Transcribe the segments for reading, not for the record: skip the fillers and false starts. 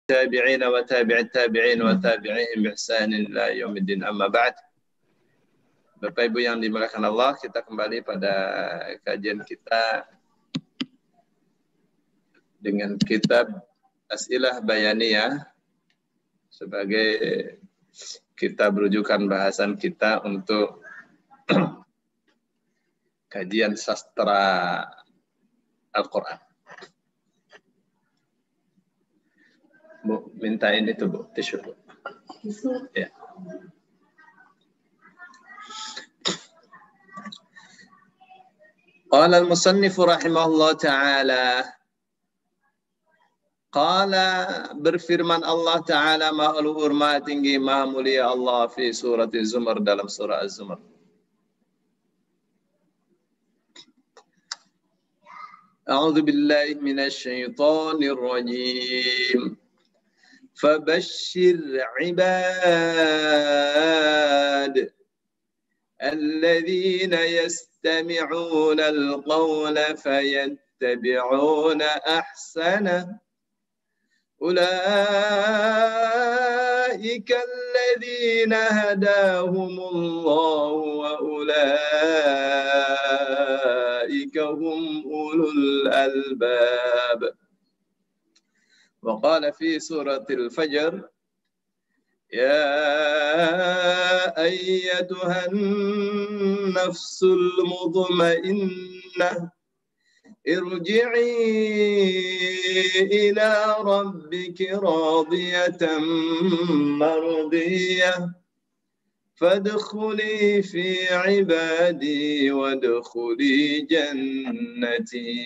tabi'in wa tabi'it tabi'in wa tabi'in bi ihsanin ila yaumiddin, amma ba'd. Bapak Ibu yang dimuliakan Allah, kita kembali pada kajian kita dengan kitab As'ilah Bayaniyah sebagai kitab rujukan bahasan kita untuk kajian sastra Al-Quran. Bu, mintain itu Bu, tisu Bu. Ya. Qala al-musannifu rahimahullah ta'ala, qala berfirman Allah ta'ala maha luhur maha tinggi maha mulia Allah fi surat Az-Zumar, dalam surah Az-Zumar. A'udzu billahi minasy syaithanir rajim. Fabashshir 'ibad alladzina yastami'una al-qawla fayattabi'una ahsana. أولئك الذين هداهم الله وأولئك هم أولو الألباب. وقال في سورة الفجر يا أيتها النفس المطمئنة ارجعي إلى ربك راضية مرضية فادخلي في عبادي وادخلي جنتي.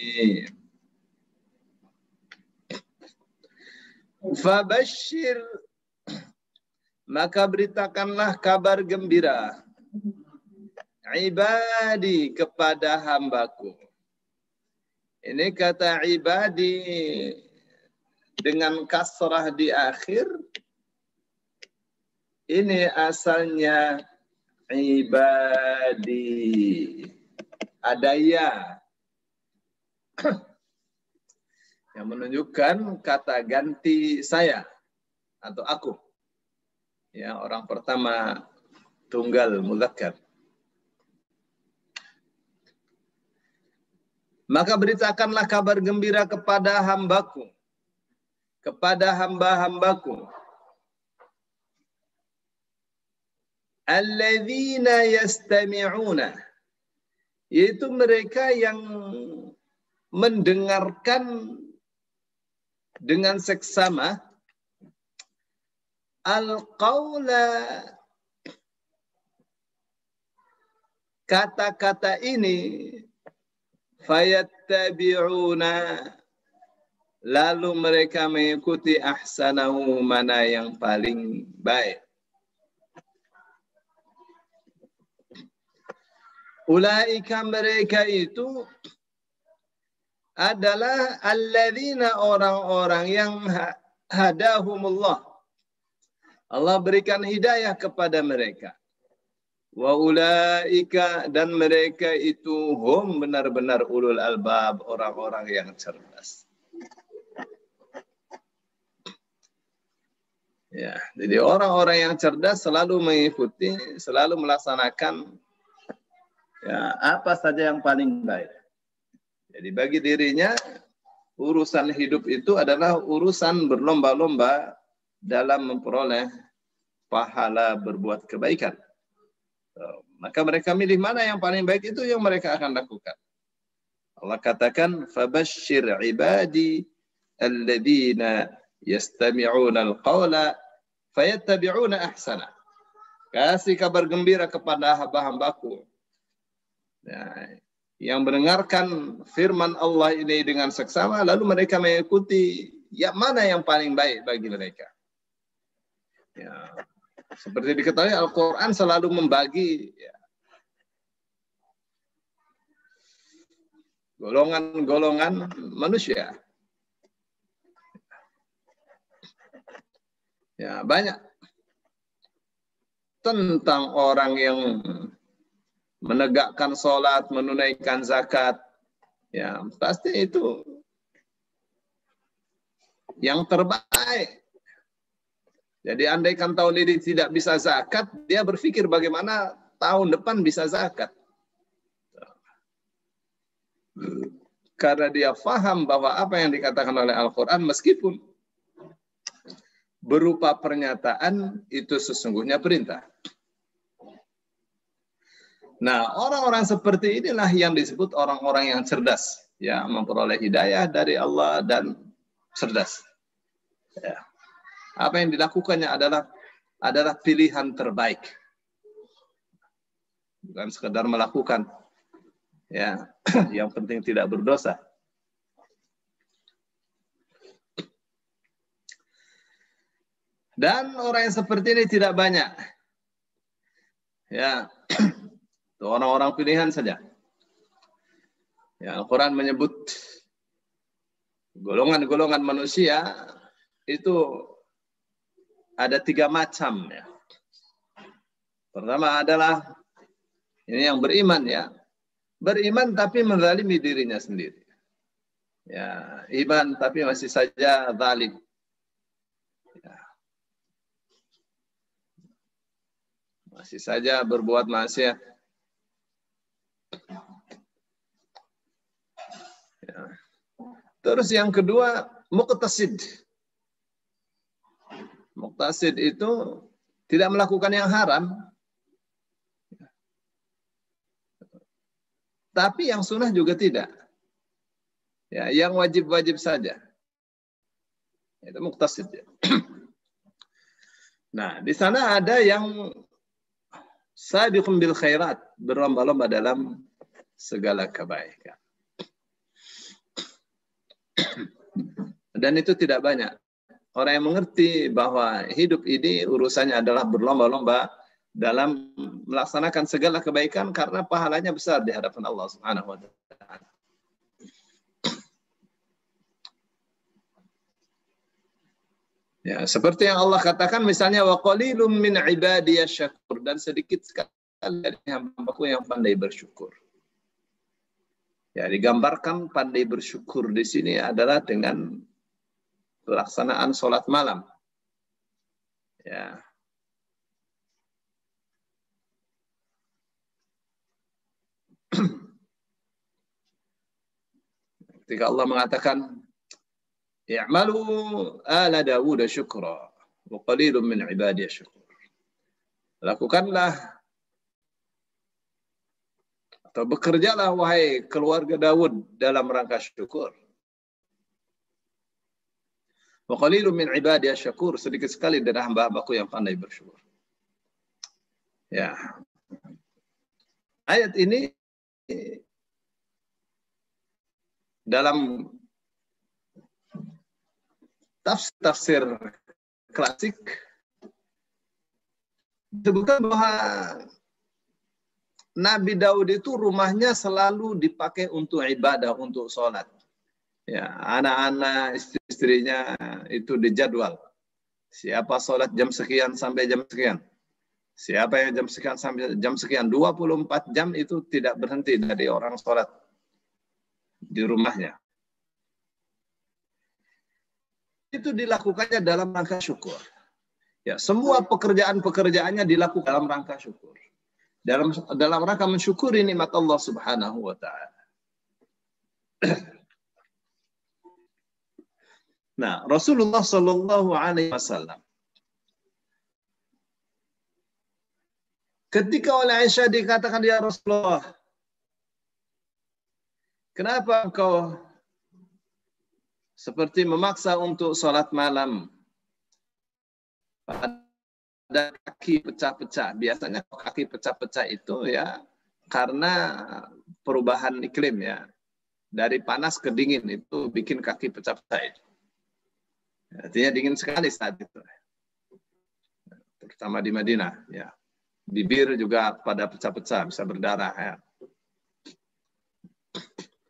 Fabashshir, maka beritakanlah kabar gembira, ibadi, kepada hambaku. Ini kata ibadi dengan kasrah di akhir, ini asalnya ibadi, ada ya yang menunjukkan kata ganti saya atau aku. Ya, orang pertama tunggal mudzakkar. Maka beritakanlah kabar gembira kepada hambaku, kepada hamba-hambaku. Alladzina yastami'una, yaitu mereka yang mendengarkan dengan seksama al-qawla, kata-kata ini, fayattabi'una, lalu mereka mengikuti ahsanahu, mana yang paling baik. Ulaika, mereka itu adalah alladzina, orang-orang yang hadahumullah, Allah berikan hidayah kepada mereka. Wa ulaika, dan mereka itu hum, benar-benar ulul albab, orang-orang yang cerdas. Ya, jadi orang-orang yang cerdas selalu mengikuti, selalu melaksanakan ya apa saja yang paling baik. Jadi bagi dirinya urusan hidup itu adalah urusan berlomba-lomba dalam memperoleh pahala berbuat kebaikan. Maka mereka milih mana yang paling baik, itu yang mereka akan lakukan. Allah katakan fabashshir ibadi alladzina yastami'una al-qawla fayattabi'una ahsana. Kasih kabar gembira kepada hamba-hambaku yang mendengarkan firman Allah ini dengan seksama, lalu mereka mengikuti yang mana yang paling baik bagi mereka. Ya, seperti diketahui Al-Quran selalu membagi golongan-golongan manusia. Ya, banyak tentang orang yang menegakkan sholat, menunaikan zakat, ya pasti itu yang terbaik Jadi andaikan tahun ini tidak bisa zakat, dia berpikir bagaimana tahun depan bisa zakat. Karena dia faham bahwa apa yang dikatakan oleh Al-Quran meskipun berupa pernyataan itu sesungguhnya perintah. Nah, orang-orang seperti inilah yang disebut orang-orang yang cerdas, ya, memperoleh hidayah dari Allah dan cerdas. Ya. Apa yang dilakukannya adalah pilihan terbaik, bukan sekedar melakukan. Ya, yang penting tidak berdosa. Dan orang yang seperti ini tidak banyak. Ya, itu orang-orang pilihan saja. Ya, Al-Quran menyebut golongan-golongan manusia itu ada 3 macam. Ya. Pertama adalah ini yang beriman, ya, beriman tapi menzalimi dirinya sendiri. Ya, iman tapi masih saja zalim. Ya. Masih saja berbuat maksiat. Ya. Terus yang kedua, muqtasid. Muqtasid itu tidak melakukan yang haram, tapi yang sunnah juga tidak. Ya, yang wajib-wajib saja. Itu muqtasid. Ya. Nah, di sana ada yang sabiqun bil khairat, berlomba-lomba dalam segala kebaikan. Dan itu tidak banyak. Orang yang mengerti bahwa hidup ini urusannya adalah berlomba-lomba dalam melaksanakan segala kebaikan karena pahalanya besar di hadapan Allah Subhanahu wa taala. Ya, seperti yang Allah katakan misalnya wa qalilum min ibadiyasy syakur, dan sedikit sekali dari hamba-Ku yang pandai bersyukur. Ya, digambarkan pandai bersyukur di sini adalah dengan pelaksanaan sholat malam. Ya. Ketika Allah mengatakan, "I'malu ala Dawud syukra, wa qalilun min ibadiyasy syakur." Lakukanlah atau bekerjalah wahai keluarga Daud dalam rangka syukur. Wa qalilun min ibadiyasy syakur, sedikit sekali dari hamba-hambaku yang pandai bersyukur. Ya. Ayat ini dalam tafsir klasik disebutkan bahwa Nabi Daud itu rumahnya selalu dipakai untuk ibadah, untuk sholat. Ya, anak-anak, istri-istrinya itu dijadwal. Siapa sholat jam sekian sampai jam sekian. Siapa yang jam sekian sampai jam sekian. 24 jam itu tidak berhenti dari orang sholat di rumahnya. Itu dilakukannya dalam rangka syukur. Ya, semua pekerjaan-pekerjaannya dilakukan dalam rangka syukur. Dalam rangka mensyukuri nikmat Allah Subhanahu wa taala. Nah, Rasulullah sallallahu alaihi wasallam ketika oleh Aisyah dikatakan, "Ya Rasulullah, kenapa engkau seperti memaksa untuk sholat malam pada kaki pecah-pecah?" Biasanya kaki pecah-pecah itu ya karena perubahan iklim, ya. Dari panas ke dingin itu bikin kaki pecah-pecah itu. Artinya dingin sekali saat itu. Terutama di Madinah, ya. Bibir juga pada pecah-pecah, bisa berdarah, ya.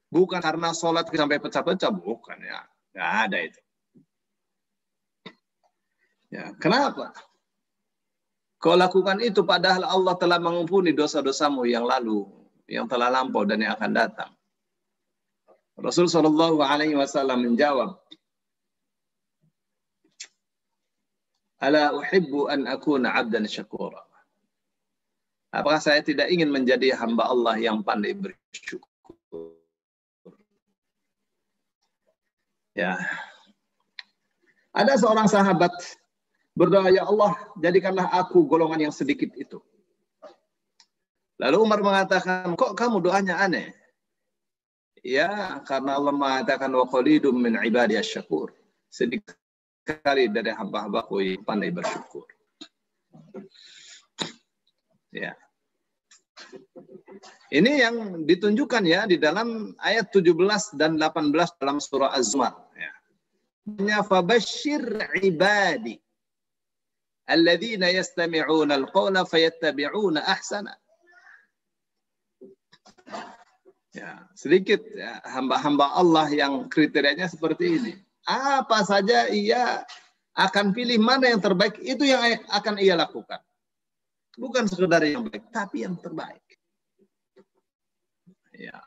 Bukan karena sholat sampai pecah-pecah, bukan, ya. Nggak ada itu. Ya, kenapa? Kau lakukan itu padahal Allah telah mengampuni dosa-dosamu yang lalu, yang telah lampau dan yang akan datang. Rasul sallallahu alaihi wasallam menjawab, Ala uhibbu an akuna 'abdan syakura. Apakah saya tidak ingin menjadi hamba Allah yang pandai bersyukur? Ya. Ada seorang sahabat berdoa, ya Allah, jadikanlah aku golongan yang sedikit itu. Lalu Umar mengatakan, kok kamu doanya aneh? Ya, karena Allah mengatakan wa qalilum min ibadiyas syakur. Sedikit sekali dari hamba-hambaku yang pandai bersyukur. Ya. Ini yang ditunjukkan ya di dalam ayat 17 dan 18 dalam surah Az-Zumar. Ya. Fabashshir ibadi alladzina yastami'una al-qawla fayattabi'una ahsana. Ya, sedikit ya, hamba-hamba Allah yang kriterianya seperti ini. Apa saja ia akan pilih mana yang terbaik, itu yang akan ia lakukan. Bukan sekedar yang baik, tapi yang terbaik. Ya.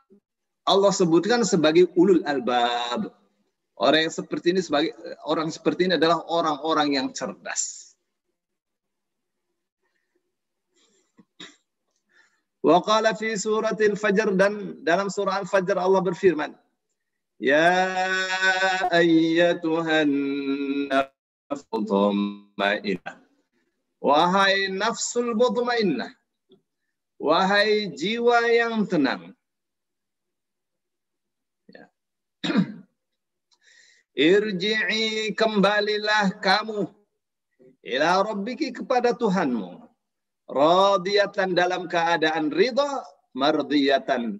Allah sebutkan sebagai ulul albab. Orang yang seperti ini adalah orang-orang yang cerdas. Wa qala fi suratil Fajr, dan dalam surah Al-Fajr Allah berfirman, ya ayyatuhan nafsul mutmainnah. Wahai nafsul mutmainnah. Wahai jiwa yang tenang. Ya. Irji'i, kembalilah kamu ila rabbiki, kepada Tuhanmu. Radiyatan, dalam keadaan ridha, mardiyatan,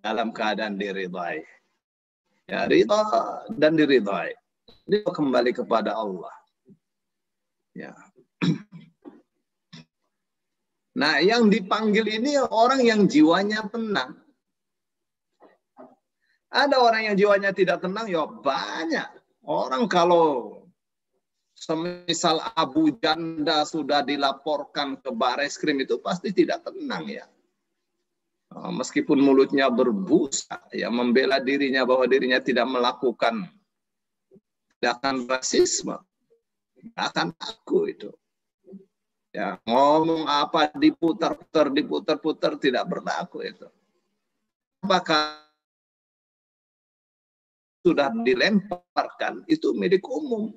dalam keadaan diridhai. Ya, ridha dan diridhai. Dia kembali kepada Allah. Ya. Nah, yang dipanggil ini orang yang jiwanya tenang. Ada orang yang jiwanya tidak tenang, ya banyak. Orang kalau semisal Abu Janda sudah dilaporkan ke Bareskrim itu pasti tidak tenang ya. Meskipun mulutnya berbusa, ya membela dirinya bahwa dirinya tidak melakukan tindakan rasisme, akan aku itu. Ya, ngomong apa diputar-putar tidak berlaku itu. Apakah sudah dilemparkan itu milik umum?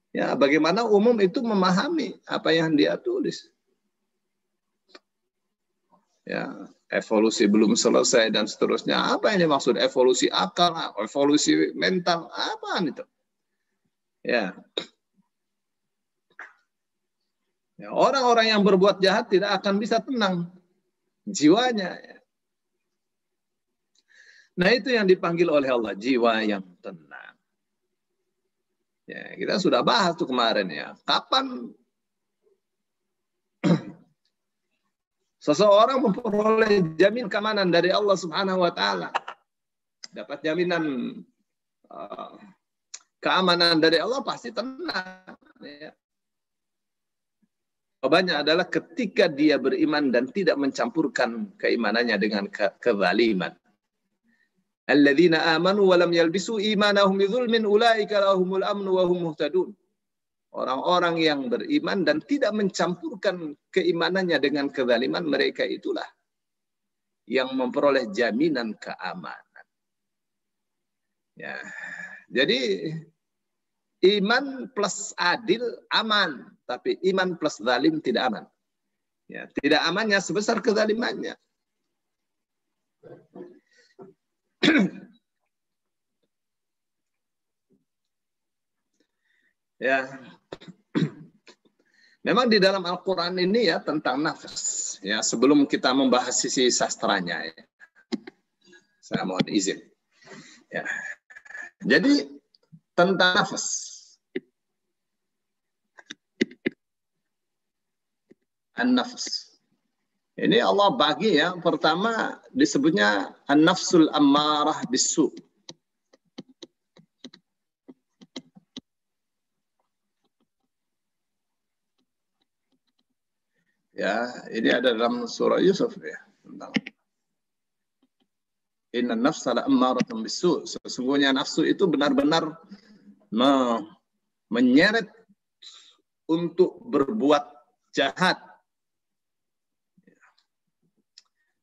Ya, bagaimana umum itu memahami apa yang dia tulis? Ya, evolusi belum selesai dan seterusnya. Apa yang dimaksud evolusi akal, evolusi mental, apaan itu? Ya. Ya, orang-orang yang berbuat jahat tidak akan bisa tenang jiwanya. Nah, itu yang dipanggil oleh Allah, jiwa yang tenang. Ya, kita sudah bahas tuh kemarin ya. Kapan seseorang memperoleh jamin keamanan dari Allah Subhanahu wa taala? Dapat jaminan keamanan dari Allah, pasti tenang ya. Jawabannya adalah ketika dia beriman dan tidak mencampurkan keimanannya dengan kezaliman. Alladzina amanu wa lam yalbisu imanahum bidzulmin ulaika lahumul amnu wa hum muhtadun. Orang-orang yang beriman dan tidak mencampurkan keimanannya dengan kezaliman, mereka itulah yang memperoleh jaminan keamanan. Ya. Jadi iman plus adil aman, tapi iman plus zalim tidak aman. Ya, tidak amannya sebesar kezalimannya. Ya, memang di dalam Al-Quran ini ya tentang nafas. Ya, sebelum kita membahas sisi sastranya, ya, saya mohon izin. Ya, jadi tentang nafas. An-nafs. Ini Allah bagi ya, pertama disebutnya an-nafsul ammarah bisu. Ya, ini ada dalam surah Yusuf ya, tentang inna nafsa la'ammaratun bisu. Sesungguhnya nafsu itu benar-benar menyeret untuk berbuat jahat.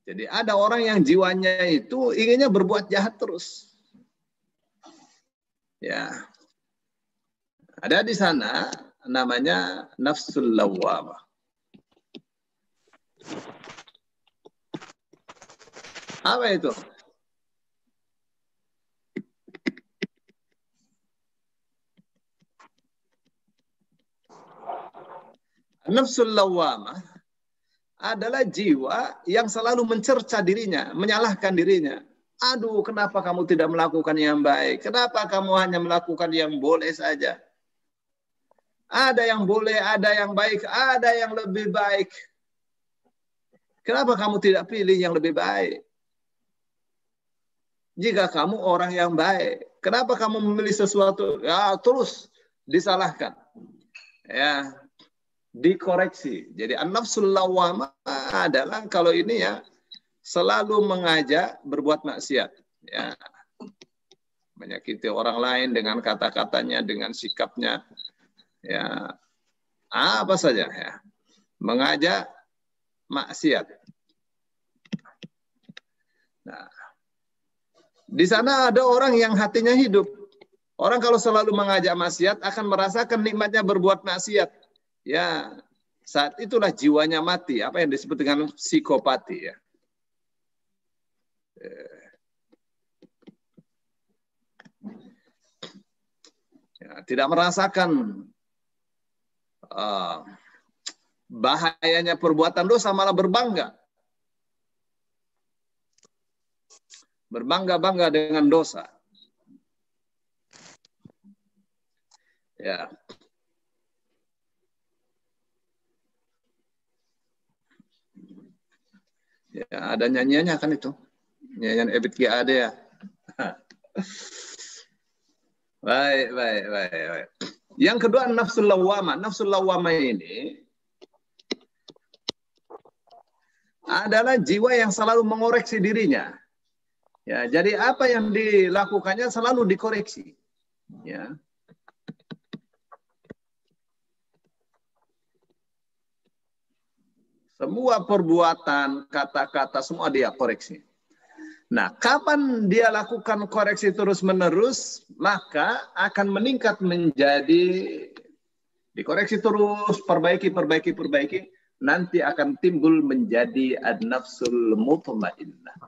Jadi ada orang yang jiwanya itu inginnya berbuat jahat terus. Ya. Ada di sana namanya nafsul lawwamah. Apa itu? Nafsul lawwamah adalah jiwa yang selalu mencerca dirinya, menyalahkan dirinya. Aduh, kenapa kamu tidak melakukan yang baik? Kenapa kamu hanya melakukan yang boleh saja? Ada yang boleh, ada yang baik, ada yang lebih baik. Kenapa kamu tidak pilih yang lebih baik? Jika kamu orang yang baik, kenapa kamu memilih sesuatu? Ya, terus disalahkan. Ya, dikoreksi. Jadi an-nafsul lawwamah adalah kalau ini ya selalu mengajak berbuat maksiat. Ya, menyakiti orang lain dengan kata-katanya, dengan sikapnya. Ya, apa saja ya. Mengajak maksiat. Nah, di sana ada orang yang hatinya hidup. Orang kalau selalu mengajak maksiat akan merasakan nikmatnya berbuat maksiat. Ya, saat itulah jiwanya mati. Apa yang disebut dengan psikopati ya. Ya, tidak merasakan bahayanya perbuatan dosa, malah berbangga. Berbangga-bangga dengan dosa. Ya. Ya, ada nyanyiannya kan itu. Nyanyian Ebit G ada ya. Baik. Yang kedua nafsul lawwamah. Nafsul lawwamah ini adalah jiwa yang selalu mengoreksi dirinya. Ya, jadi apa yang dilakukannya selalu dikoreksi. Ya. Semua perbuatan, kata-kata, semua dia koreksi. Nah, kapan dia lakukan koreksi terus-menerus, maka akan meningkat menjadi dikoreksi terus, perbaiki. Nanti akan timbul menjadi an-nafsul mutmainnah.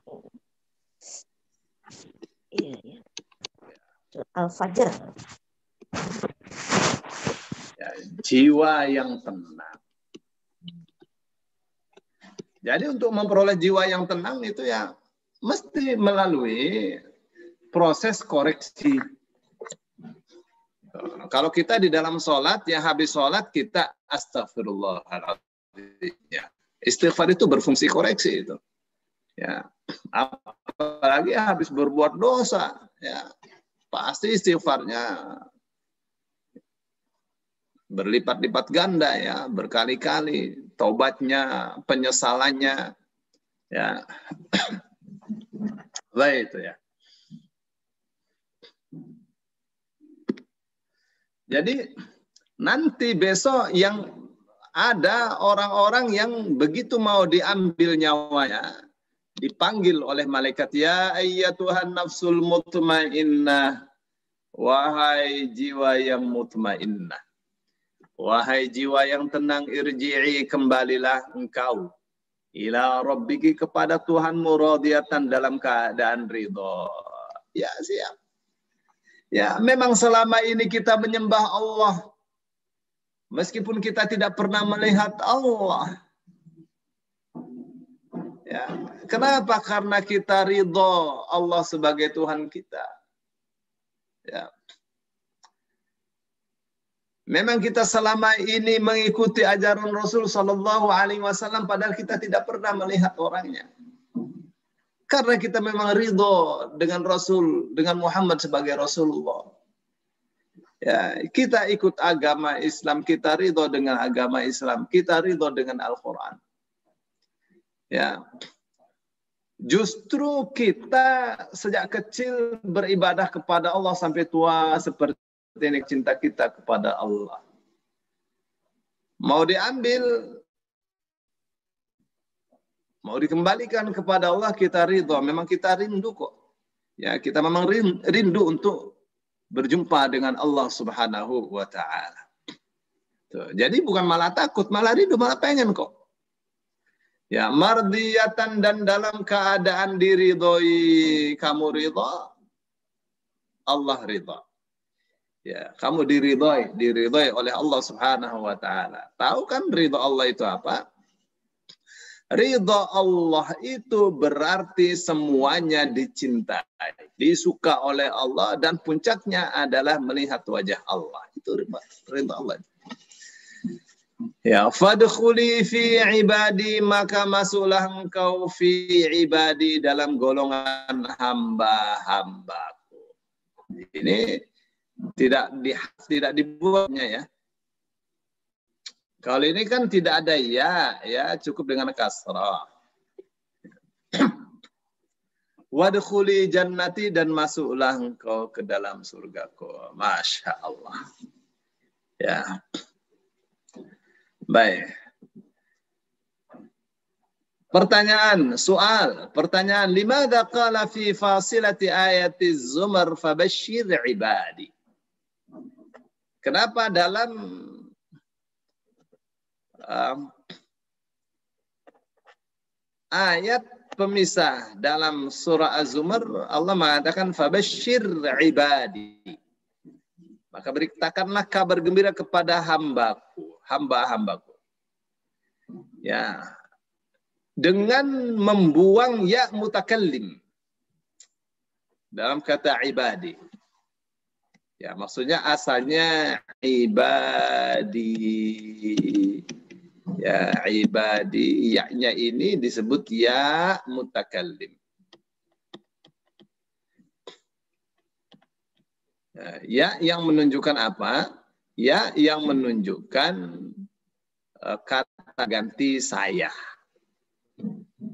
Iya. Al-Fajr. Ya, jiwa yang tenang. Jadi untuk memperoleh jiwa yang tenang itu ya mesti melalui proses koreksi. Kalau kita di dalam sholat, ya habis sholat kita astagfirullahaladzim. Ya. Istighfar itu berfungsi koreksi itu. Ya. Apalagi habis berbuat dosa, ya pasti istighfarnya berlipat-lipat ganda ya, berkali-kali. Taubatnya, penyesalannya, ya. Baik itu ya. Jadi nanti besok yang ada orang-orang yang begitu mau diambil nyawanya, dipanggil oleh malaikat, ya ayyatuhan nafsul mutmainnah, wahai jiwa yang mutmainnah. Wahai jiwa yang tenang, irji'i, kembalilah engkau ila rabbiki, kepada Tuhanmu, radiyatan, dalam keadaan ridho. Ya, siap. Ya, memang selama ini kita menyembah Allah meskipun kita tidak pernah melihat Allah. Ya, kenapa? Karena kita ridho Allah sebagai Tuhan kita. Ya. Memang kita selama ini mengikuti ajaran Rasul Sallallahu Alaihi Wasallam, padahal kita tidak pernah melihat orangnya. Karena kita memang ridho dengan Rasul, dengan Muhammad sebagai Rasulullah. Ya, kita ikut agama Islam, kita ridho dengan agama Islam, kita ridho dengan Al-Quran. Ya, justru kita sejak kecil beribadah kepada Allah sampai tua seperti ini cinta kita kepada Allah. Mau diambil, mau dikembalikan kepada Allah, kita ridho. Memang kita rindu kok. Ya, kita memang rindu untuk berjumpa dengan Allah Subhanahu wa taala. Jadi bukan malah takut, malah rindu, malah pengen kok. Ya, mardiyatan, dan dalam keadaan diridhoi. Kamu ridho, Allah ridho. Ya, kamu diridhoi oleh Allah Subhanahu wa taala. Tahu kan ridho Allah itu apa? Ridho Allah itu berarti semuanya dicintai, disuka oleh Allah, dan puncaknya adalah melihat wajah Allah. Itu ridho Allah. Ya, fadkhuli fi ibadi, maka masuklah engkau fi ibadi, dalam golongan hamba-hambaku. Ini tidak dibuatnya ya. Kalau ini kan tidak ada ya cukup dengan kasrah. Wadkhuli jannati, dan masuklah engkau ke dalam surgaku. Masya Allah. Ya. Baik. Pertanyaan. Limadha qala fi fasilati ayati Zumar fabashshir ibadi? Kenapa dalam ayat pemisah dalam surah Az-Zumar Allah mengatakan fabashshir ibadi, maka beritakanlah kabar gembira kepada hamba-hambaku. Ya, dengan membuang ya mutakallim dalam kata ibadi. Ya, maksudnya asalnya ibadi. Ya, ibadi, ya-nya ini disebut ya mutakallim. Ya yang menunjukkan apa? Ya yang menunjukkan kata ganti saya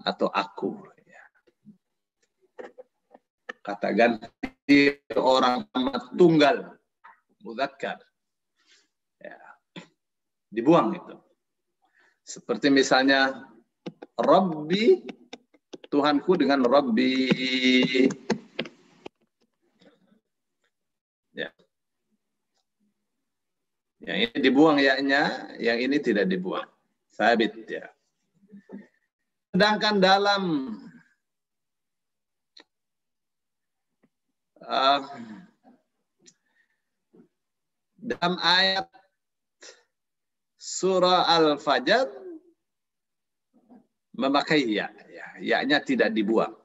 atau aku. Kata ganti orang tunggal, mudzakkar. Ya. Dibuang itu. Seperti misalnya Rabbi, Tuhanku, dengan Rabbi. Ya. Yang ini dibuang ya-nya, yang ini tidak dibuang. Sabit ya. Sedangkan dalam ayat surah Al-Fajr memakai ya-nya tidak dibuang.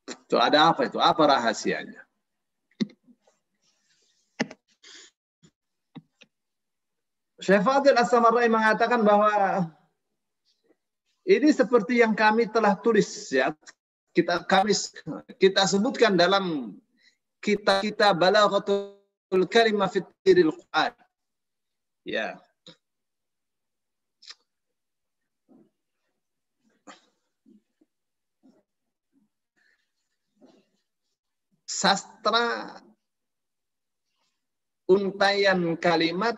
Itu ada apa itu? Apa rahasianya? Syekh Fadil As-Samarrai mengatakan bahwa ini seperti yang kami telah tulis ya. Kita sebutkan dalam kita Balaghatul Kalimah fi Tafsiril Quran. Ya. Sastra untaian kalimat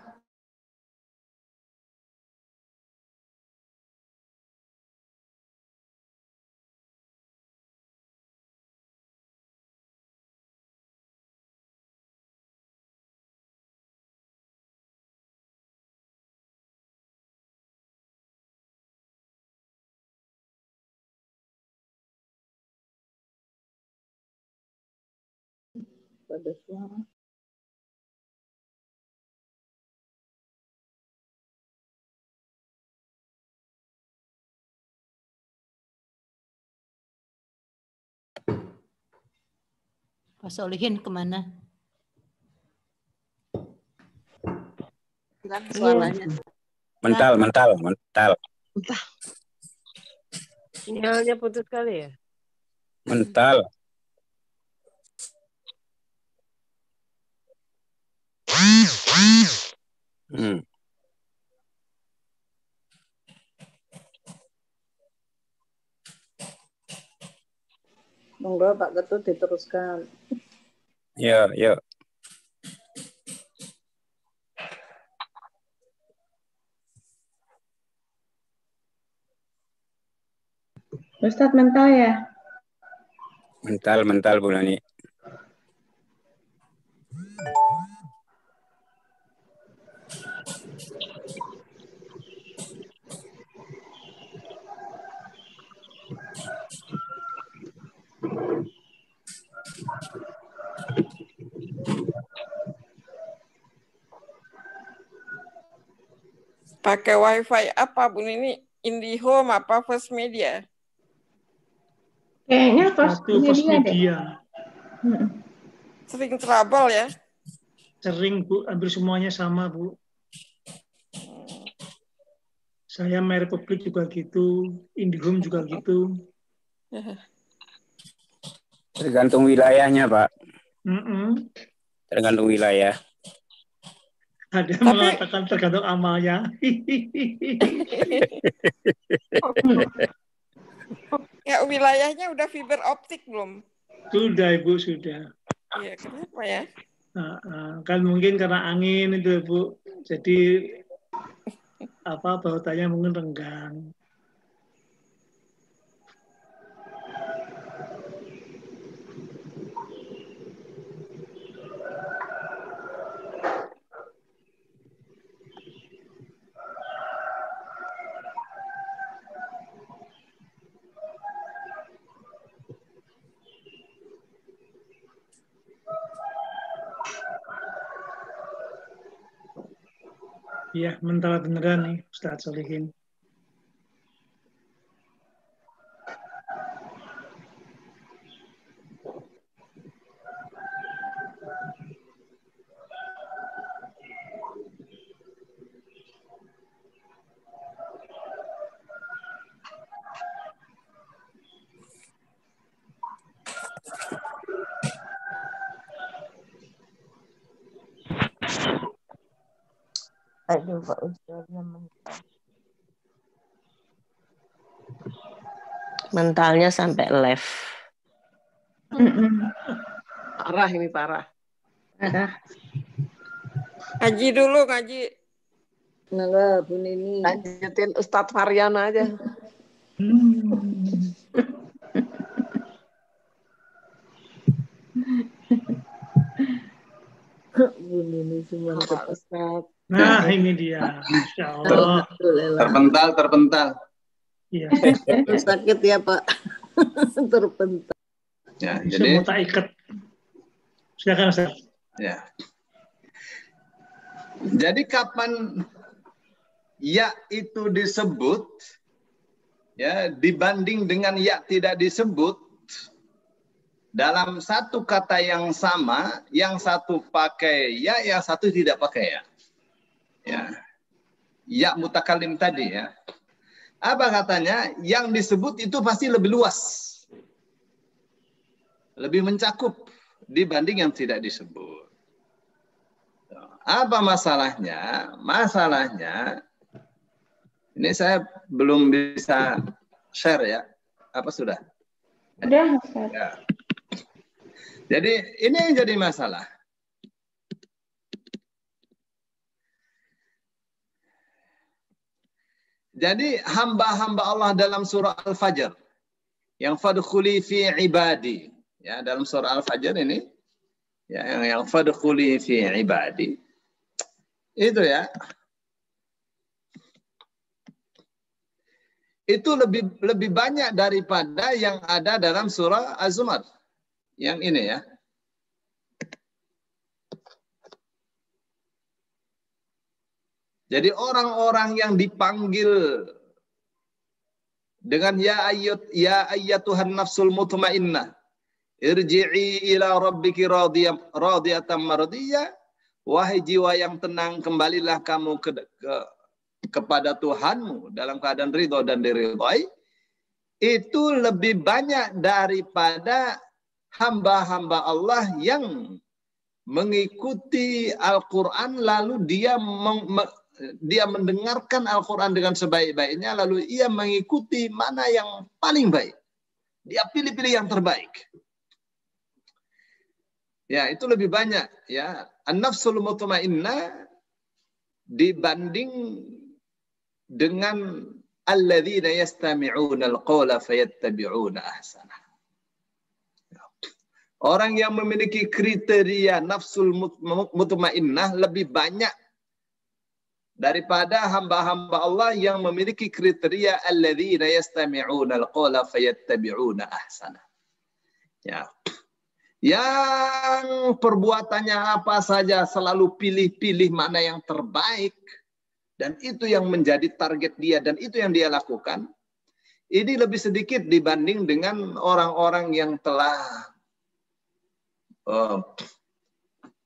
Pada suara. Pak Solihin kemana? Kan suaranya. Mental. Entah. Sinyalnya putus kali ya? Mental. Monggo Pak Ketut diteruskan. Ya. Ustadz mental ya? Mental Bu Nani. Pakai wifi apa Bu Nini? IndiHome apa First Media? Kayaknya First First Media deh. Media. Sering trouble ya? Sering Bu, hampir semuanya sama Bu. Saya MyRepublik juga gitu, IndiHome juga gitu. Tergantung wilayahnya Pak. Mm-mm. Tergantung wilayah. Ada yang Tapi mengatakan tergantung amalnya. ya wilayahnya udah fiber optik belum? Sudah Ibu, sudah. Iya, kenapa ya? Kan mungkin karena angin itu Bu. Jadi bautanya mungkin renggang. Iya, mental beneran nih Ustadz Solihin. Aduh Pak Ustadznya mental. Mentalnya sampai left. Parah ini parah. Ada. Ngaji dulu, ngaji. Enggak, Bu Nini. Lanjutin Ustadz Faryana aja. Bu Nini cuma Pak Ustadz. Nah, ini dia. Insya Allah. Terpental. Iya. Sakit ya Pak. Terpental. Ya, Semua jadi tak ikat. Silakan Ustaz. ya. Jadi kapan ya itu disebut ya dibanding dengan ya tidak disebut dalam satu kata yang sama, yang satu pakai ya, yang satu tidak pakai ya. Ya mutakalim tadi ya. Apa katanya? Yang disebut itu pasti lebih luas. Lebih mencakup dibanding yang tidak disebut. Apa masalahnya? Masalahnya ini saya belum bisa share ya. Apa sudah? Udah, Ustaz. Ya. Jadi ini yang jadi masalah. Jadi hamba-hamba Allah dalam surah Al-Fajr yang fadkhuli fi ibadi ya, dalam surah Al-Fajr ini ya, yang fadkhuli fi ibadi itu ya, itu lebih banyak daripada yang ada dalam surah Az-Zumar yang ini ya. Jadi orang-orang yang dipanggil dengan ya ayyatuhan nafsul mutmainnah irji'i ila rabbiki radiyatan mardiyah, wahai jiwa yang tenang, kembalilah kamu kepada Tuhanmu dalam keadaan ridho dan diridhai. Itu lebih banyak daripada hamba-hamba Allah yang mengikuti Al-Quran lalu dia mendengarkan Al-Quran dengan sebaik-baiknya, lalu ia mengikuti mana yang paling baik. Dia pilih-pilih yang terbaik. Ya, itu lebih banyak ya. An-nafsul mutmainnah dibanding dengan alladzina yastami'una al-qawla fayattabi'una ahsanah. Orang yang memiliki kriteria nafsul mutmainnah lebih banyak daripada hamba-hamba Allah yang memiliki kriteria alladzina yastami'una al-qawla fayattabi'una ahsanah. Ya. Yang perbuatannya apa saja selalu pilih-pilih mana yang terbaik, dan itu yang menjadi target dia, dan itu yang dia lakukan. Ini lebih sedikit dibanding dengan orang-orang yang telah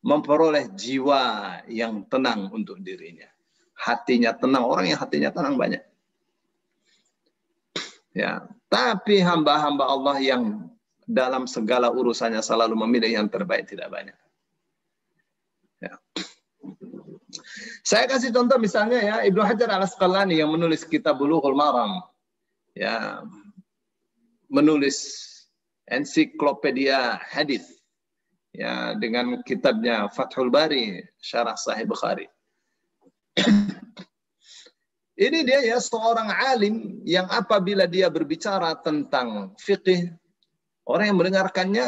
memperoleh jiwa yang tenang untuk dirinya. Hatinya tenang, orang yang hatinya tenang banyak. Ya, tapi hamba-hamba Allah yang dalam segala urusannya selalu memilih yang terbaik tidak banyak. Ya. Saya kasih contoh misalnya ya, Ibnu Hajar Al-Asqalani yang menulis kitab Bulughul Maram, ya, menulis ensiklopedia hadis, ya, dengan kitabnya Fathul Bari, Syarah Sahih Bukhari. Ini dia ya seorang alim yang apabila dia berbicara tentang fikih, orang yang mendengarkannya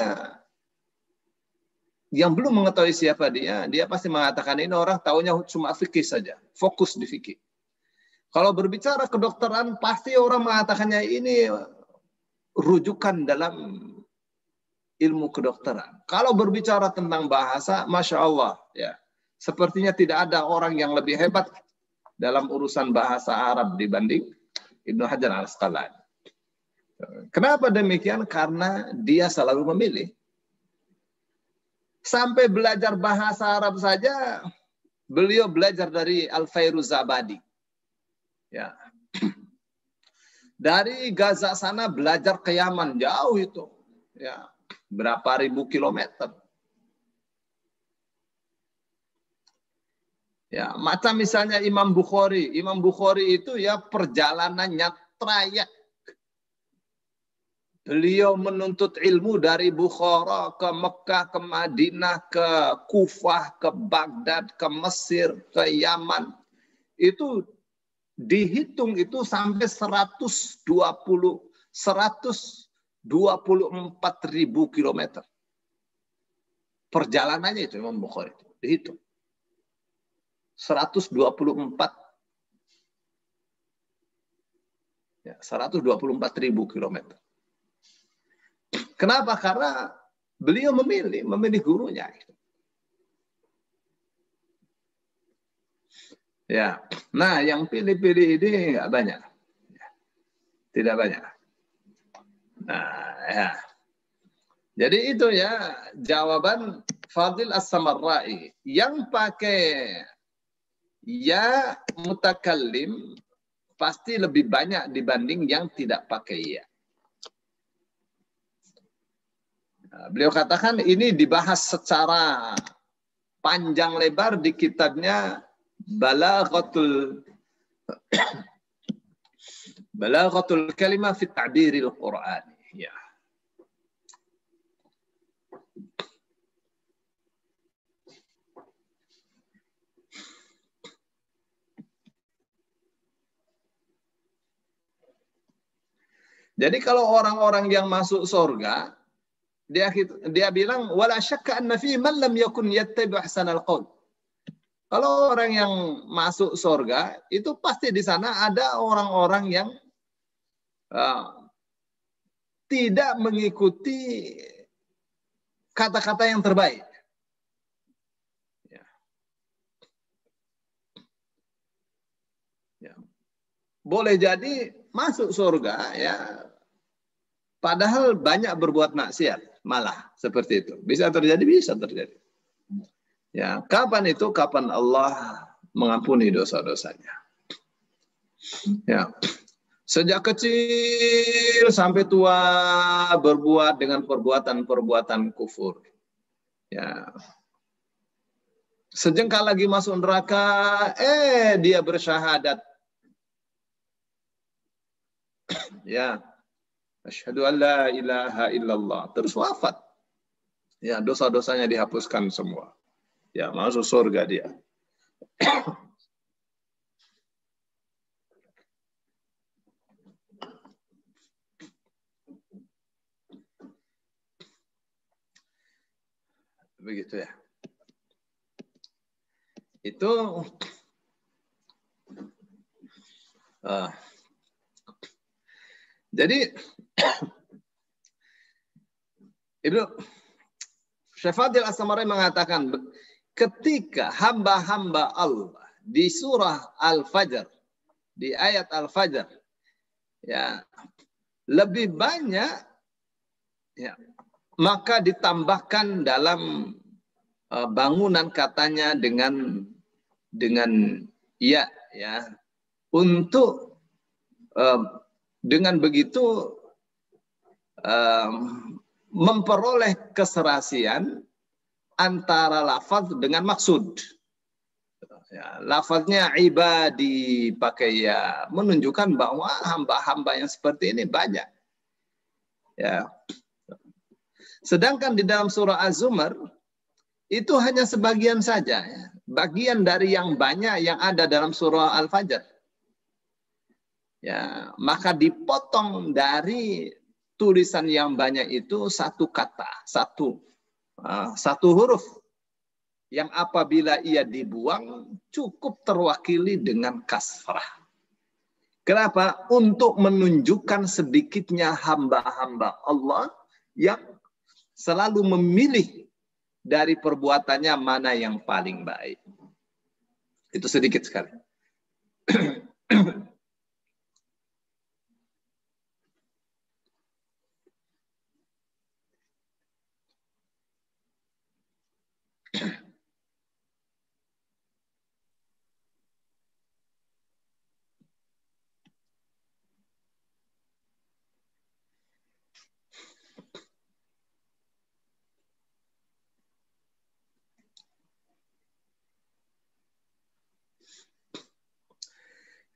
yang belum mengetahui siapa dia pasti mengatakan ini orang taunya cuma fikih saja, fokus di fikih. Kalau berbicara kedokteran, pasti orang mengatakannya ini rujukan dalam ilmu kedokteran. Kalau berbicara tentang bahasa, Masya Allah, ya, sepertinya tidak ada orang yang lebih hebat dalam urusan bahasa Arab dibanding Ibnu Hajar Al-Asqalani. Kenapa demikian? Karena dia selalu memilih. Sampai belajar bahasa Arab saja, beliau belajar dari Al-Fairuzabadi. Ya. Dari Gaza sana belajar ke Yaman, jauh itu. Ya. Berapa ribu kilometer. Ya, macam misalnya Imam Bukhari. Imam Bukhari itu ya perjalanannya trayek. Beliau menuntut ilmu dari Bukhara ke Mekah, ke Madinah, ke Kufah, ke Baghdad, ke Mesir, ke Yaman. Itu dihitung itu sampai 124.000 kilometer. Perjalanannya itu Imam Bukhari itu dihitung. 124 ya, 124.000 kilometer. Kenapa? Karena beliau memilih gurunya. Ya, nah yang pilih-pilih ini nggak banyak, tidak banyak. Nah, ya. Jadi itu ya jawaban Fadil As-Samarra'i yang pakai ya mutakallim pasti lebih banyak dibanding yang tidak pakai ya. Beliau katakan ini dibahas secara panjang lebar di kitabnya Balaghatul Kalimah fi Ta'biril Qur'an. Ya. Jadi kalau orang-orang yang masuk surga, dia bilang wala syakka anna fi man lam yakun yattabi' ahsanal qaul. Kalau orang yang masuk surga itu pasti di sana ada orang-orang yang tidak mengikuti kata-kata yang terbaik. Ya. Ya. Boleh jadi masuk surga ya, padahal banyak berbuat maksiat. Malah seperti itu. Bisa terjadi, bisa terjadi. Ya, kapan itu? Kapan Allah mengampuni dosa-dosanya. Ya. Sejak kecil sampai tua berbuat dengan perbuatan-perbuatan kufur. Ya. Sejengkal lagi masuk neraka, dia bersyahadat. Ya. Asyhadu an la ilaha illallah. Terus wafat. Ya, dosa-dosanya dihapuskan semua. Ya, masuk surga dia. Begitu ya. Itu jadi Ibnu Syafadil As-Samari mengatakan ketika hamba-hamba Allah di surah Al-Fajr, di ayat Al-Fajr, ya lebih banyak, ya, maka ditambahkan dalam bangunan katanya dengan ya, untuk dengan begitu memperoleh keserasian antara lafaz dengan maksud. Ya, lafaznya ibadi pakai ya, menunjukkan bahwa hamba-hamba yang seperti ini banyak. Ya. Sedangkan di dalam surah Az-Zumar itu hanya sebagian saja, ya. Bagian dari yang banyak yang ada dalam surah Al-Fajr. Ya, maka dipotong dari tulisan yang banyak itu satu kata, satu huruf yang apabila ia dibuang cukup terwakili dengan kasrah. Kenapa? Untuk menunjukkan sedikitnya hamba-hamba Allah yang selalu memilih dari perbuatannya mana yang paling baik. Itu sedikit sekali.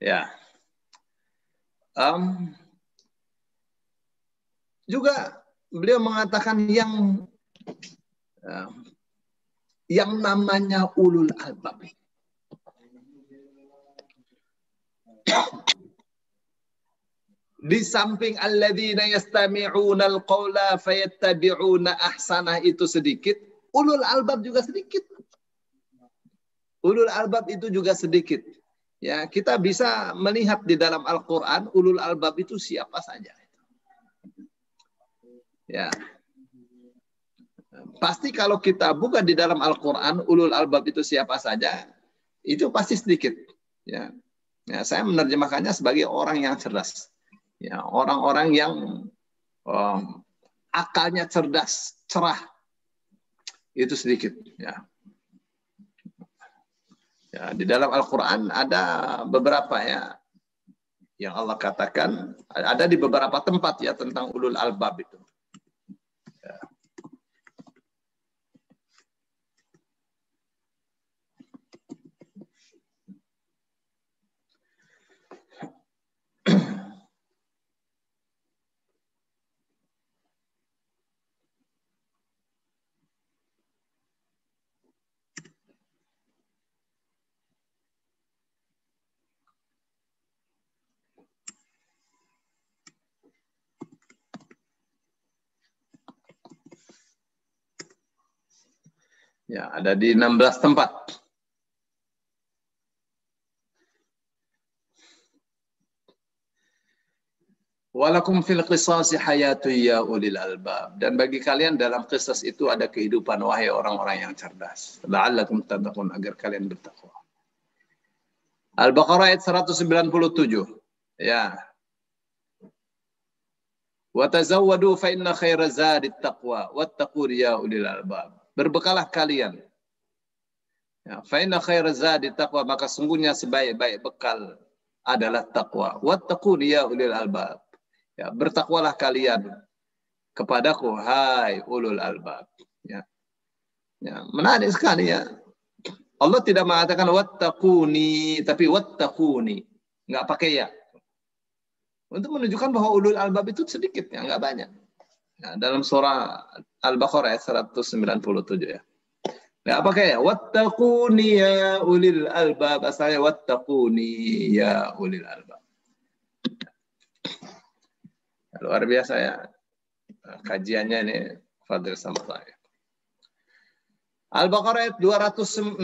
Ya, juga beliau mengatakan yang namanya ulul albab. Di samping alladzina yastami'una al-qawla fayattabi'una ahsanah itu sedikit, ulul albab juga sedikit. Ulul albab itu juga sedikit. Ya, kita bisa melihat di dalam Al-Qur'an ulul albab itu siapa saja. Ya. Pasti kalau kita buka di dalam Al-Qur'an ulul albab itu siapa saja, itu pasti sedikit. Ya. Ya, saya menerjemahkannya sebagai orang yang cerdas. Ya, orang-orang yang akalnya cerdas, cerah. Itu sedikit, ya. Ya, di dalam Al-Qur'an ada beberapa ya yang Allah katakan, ada di beberapa tempat ya tentang ulul albab itu. Ya. Ya, ada di 16 tempat. Walakum fil qisasi hayatu ya ulil albab. Dan bagi kalian dalam qisas itu ada kehidupan wahai orang-orang yang cerdas. La'allakum tattaqun, agar kalian bertakwa. Al-Baqarah ayat 197. Ya. Wa tazawwadu fa inna khaira zadit taqwa wattaqun ya ulil albab. Berbekalah kalian. Ya, fa inna khaira zadit taqwa, maka sungguhnya sebaik-baik bekal adalah takwa. Wattaqun ya ulil albab. Ya, bertakwalah kalian kepadaku hai ulul albab. Ya. Ya, menarik sekali ya. Allah tidak mengatakan wattaquni, tapi wattaquni. Enggak pakai ya. Untuk menunjukkan bahwa ulul albab itu sedikit ya, enggak banyak. Ya, dalam surah Al-Baqarah ayat 197 ya. Enggak pakai ya. Wattaquni ya ulil albab. Asalnya wattaquni ya ulil albab. Luar biasa ya kajiannya ini Fadil sama saya. Al-Baqarah ayat 269.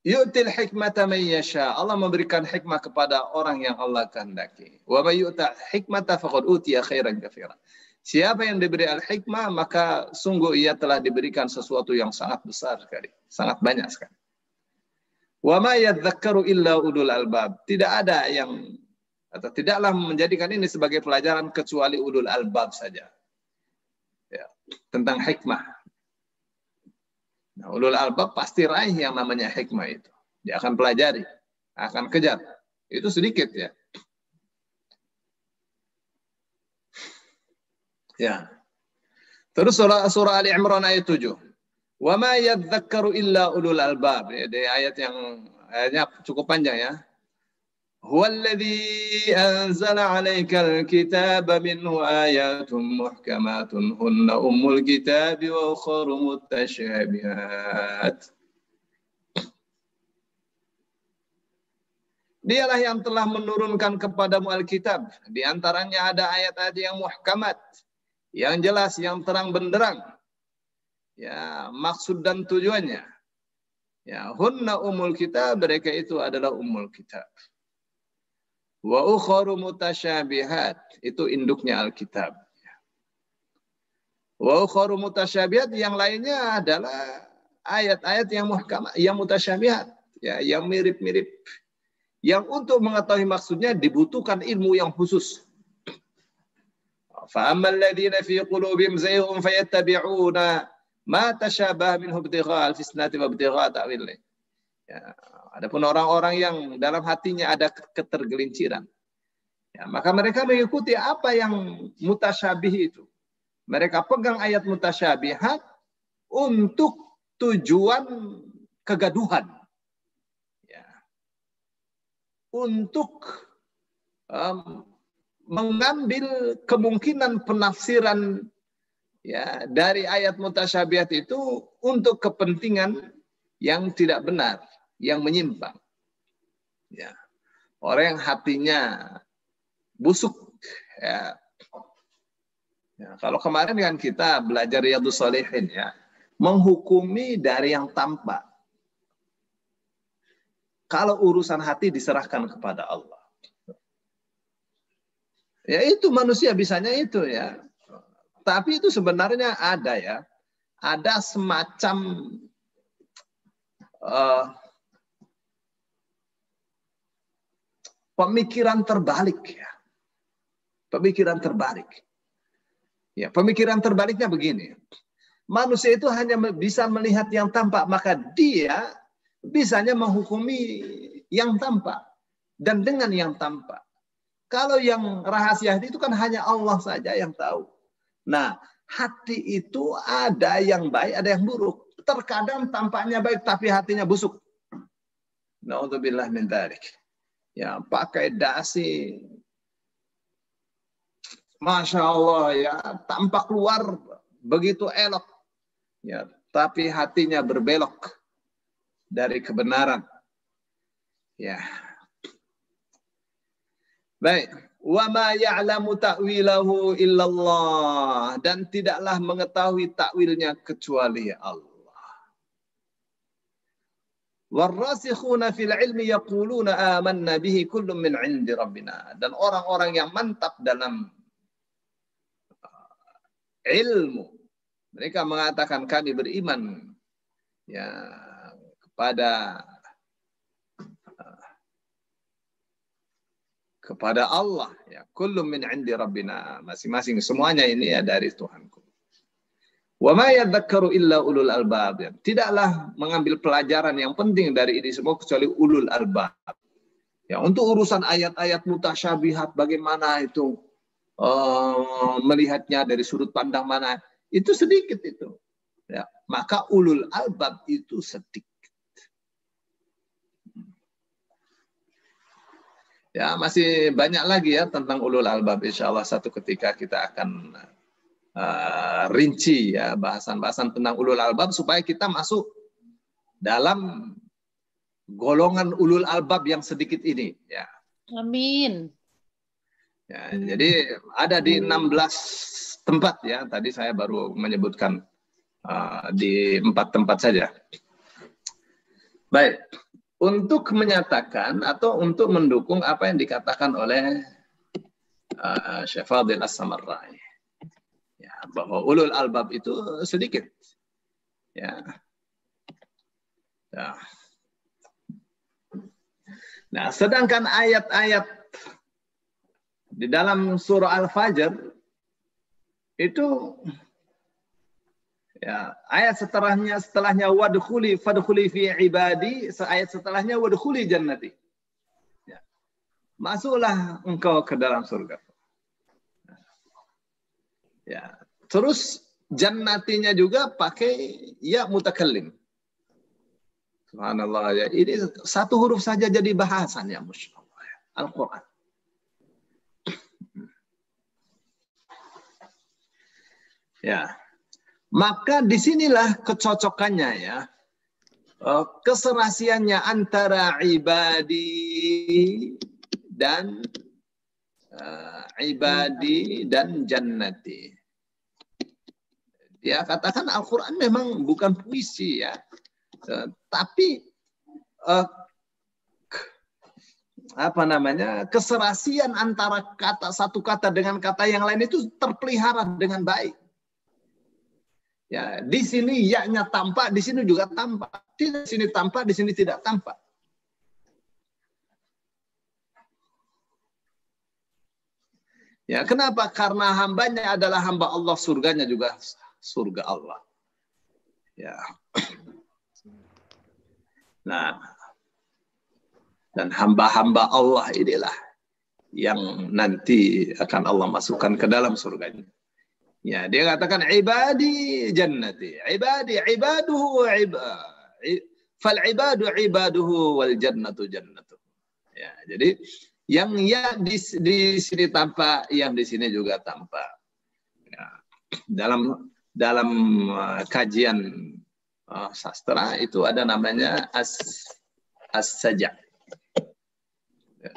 Yu'til hikmata man yasha. Allah memberikan hikmah kepada orang yang Allah kehendaki. Wa may yu'ta hikmata faqad utiya khairan katsiran. Siapa yang diberi al-hikmah, maka sungguh ia telah diberikan sesuatu yang sangat besar sekali, sangat banyak sekali. Wa ma yadzakkaru illa ulul albab. Tidak ada yang atau tidaklah menjadikan ini sebagai pelajaran kecuali ulul albab saja. Ya, tentang hikmah. Nah, ulul albab pasti raih yang namanya hikmah itu. Dia akan pelajari, akan kejar. Itu sedikit ya. Ya. Terus surah Ali Imran ayat 7. Wa ma yadzakkaru illa ulul albab. Jadi ayatnya cukup panjang ya. Huwallazi anzala 'alaikal kitaba minhu ayatun muhkamatun hunna ummul kitabi wa ukharu mutasyabihat. Dialah yang telah menurunkan kepadamu Alkitab. Di antaranya ada ayat-ayat yang muhkamat, yang jelas, yang terang benderang. Ya, maksud dan tujuannya. Ya, hunna ummul kitab, mereka itu adalah ummul kitab. Wa ukharu mutasyabihat, itu induknya Alkitab. Wa ukharu mutasyabihat, yang lainnya adalah ayat-ayat yang muhkamat, yang mutasyabihat, ya, yang mirip-mirip. Yang untuk mengetahui maksudnya dibutuhkan ilmu yang khusus. فَأَمَّا الَّذِينَ فِي قُلُوبِهِمْ زَيْغٌ فَيَتَّبِعُونَ مَا تَشَابَهَ مِنْهُ ابْتِغَاءَ الْفِتْنَةِ وَابْتِغَاءَ تَأْوِيلِهِ. Ya, adapun orang-orang yang dalam hatinya ada ketergelinciran, ya, maka mereka mengikuti apa yang mutasyabih itu. Mereka pegang ayat mutasyabihat untuk tujuan kegaduhan, ya, untuk mengambil kemungkinan penafsiran, ya, dari ayat mutasyabihat itu untuk kepentingan yang tidak benar, yang menyimpang. Ya. Orang yang hatinya busuk. Ya. Ya, kalau kemarin kan kita belajar Riyadhus Shalihin, ya, menghukumi dari yang tampak. Kalau urusan hati diserahkan kepada Allah. Ya itu manusia bisanya itu ya. Tapi itu sebenarnya ada ya. Ada semacam pemikiran terbalik ya. Pemikiran terbalik. Ya, pemikiran terbaliknya begini. Manusia itu hanya bisa melihat yang tampak, maka dia bisanya menghukumi yang tampak dan dengan yang tampak. Kalau yang rahasia hati itu kan hanya Allah saja yang tahu. Nah, hati itu ada yang baik, ada yang buruk. Terkadang tampaknya baik, tapi hatinya busuk. Na'udzubillah min dzalik. Ya, pakai dasi. Masya Allah ya, tampak luar begitu elok. Ya, tapi hatinya berbelok dari kebenaran. Ya. Baik. Wa ma ya'lamu ta'wilahu illallah, dan tidaklah mengetahui takwilnya kecuali Allah. Warrasikhuna fil ilmi yaquluna amanna bihi kullun min 'indi rabbina, dan orang-orang yang mantap dalam ilmu, mereka mengatakan kami beriman ya kepada Allah, ya, kullum min 'indi rabbina, masing-masing semuanya ini ya dari Tuhanku. Wa ma yadzakkaru illa ulul albab, ya, tidaklah mengambil pelajaran yang penting dari ini semua kecuali ulul albab. Ya, untuk urusan ayat-ayat mutasyabihat bagaimana itu melihatnya dari sudut pandang mana, itu sedikit itu. Ya, maka ulul albab itu sedikit. Ya, masih banyak lagi ya tentang ulul albab. Insya Allah satu ketika kita akan rinci ya bahasan-bahasan tentang ulul albab supaya kita masuk dalam golongan ulul albab yang sedikit ini. Ya. Amin. Ya, jadi ada di 16 tempat ya. Tadi saya baru menyebutkan di 4 tempat saja. Baik, untuk menyatakan atau untuk mendukung apa yang dikatakan oleh Syekh Fadil As-Samarra'i, ya, bahwa ulul albab itu sedikit. Ya. Ya. Nah, sedangkan ayat-ayat di dalam surah Al-Fajr itu ya, ayat setelahnya wadkhuli fadkhuli fi ibadi, ayat setelahnya wadkhuli jannati. Ya. Masuklah engkau ke dalam surga. Ya. Terus jannatinya juga pakai ya mutakallim. Subhanallah ya. Ini satu huruf saja jadi bahasan ya, Masya Allah. Al-Quran. Ya, maka disinilah kecocokannya ya, keserasiannya antara ibadi dan jannati. Dia katakan Al-Quran memang bukan puisi ya, tapi apa namanya, keserasian antara satu kata dengan kata yang lain itu terpelihara dengan baik. Ya, di sini ya-nya tampak, di sini juga tampak. Di sini tampak, di sini tidak tampak. Ya, kenapa? Karena hambanya adalah hamba Allah, surganya juga surga Allah. Ya. Nah, dan hamba-hamba Allah inilah yang nanti akan Allah masukkan ke dalam surganya. Ya, dia katakan ibadi jannati, ibadi ibaduhu fal ibadu ibaduhu wal jannatu jannatu. Ya, jadi yang ya di sini tampak, yang di sini juga tampak. Ya, dalam kajian sastra itu ada namanya as-sajak.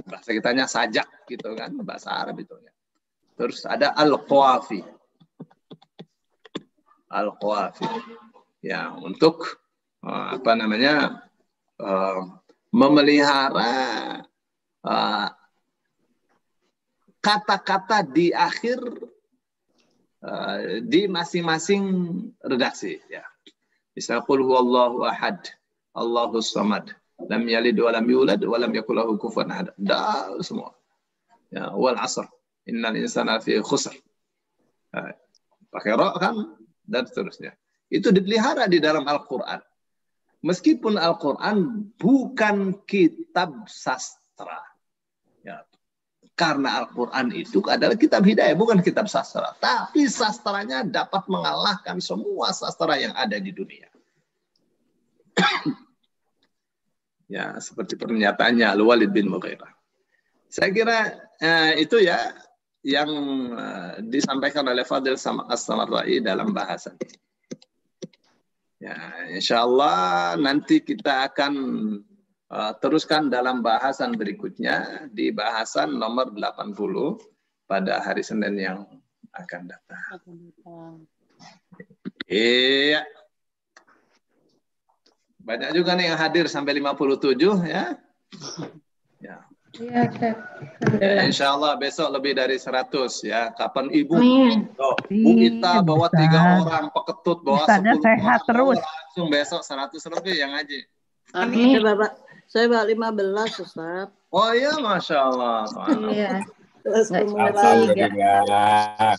Bahasa kitanya sajak gitu kan, bahasa Arab itu ya. Terus ada al-qawafi. Al-qawafi. Ya, untuk apa namanya? Memelihara kata-kata di akhir di masing-masing redaksi ya. Misal qul huwallahu ahad, Allahus samad, lam yalid wa lam yulad wa lam yakul lahu kufuwan ahad. Dah semua. Ya, wal 'asr, innal insana fi khusr. Pakai ra kan dan seterusnya. Itu dipelihara di dalam Al-Qur'an. Meskipun Al-Qur'an bukan kitab sastra. Ya. Karena Al-Quran itu adalah kitab hidayah, bukan kitab sastra. Tapi sastranya dapat mengalahkan semua sastra yang ada di dunia. Ya, seperti pernyataannya Al-Walid bin Mughirah. Saya kira itu ya yang disampaikan oleh Fadil As-Samarra'i dalam bahasan. Ya, insya Allah nanti kita akan teruskan dalam bahasan berikutnya di bahasan nomor 80 pada hari Senin yang akan datang. Iya. Banyak juga nih yang hadir sampai 57 ya. Ya. Iya, Chef. Ya, insya Allah besok lebih dari 100 ya. Kapan Ibu? Amin. Oh, Bu Ita bawa 3 orang, Peketut bawa 10 sehat orang. terus. Langsung besok 100 lebih yang ngaji. Amin. Saya bawa 15, Ustaz. Oh iya, Masya Allah. Iya. Kelas pemula. Alhamdulillah.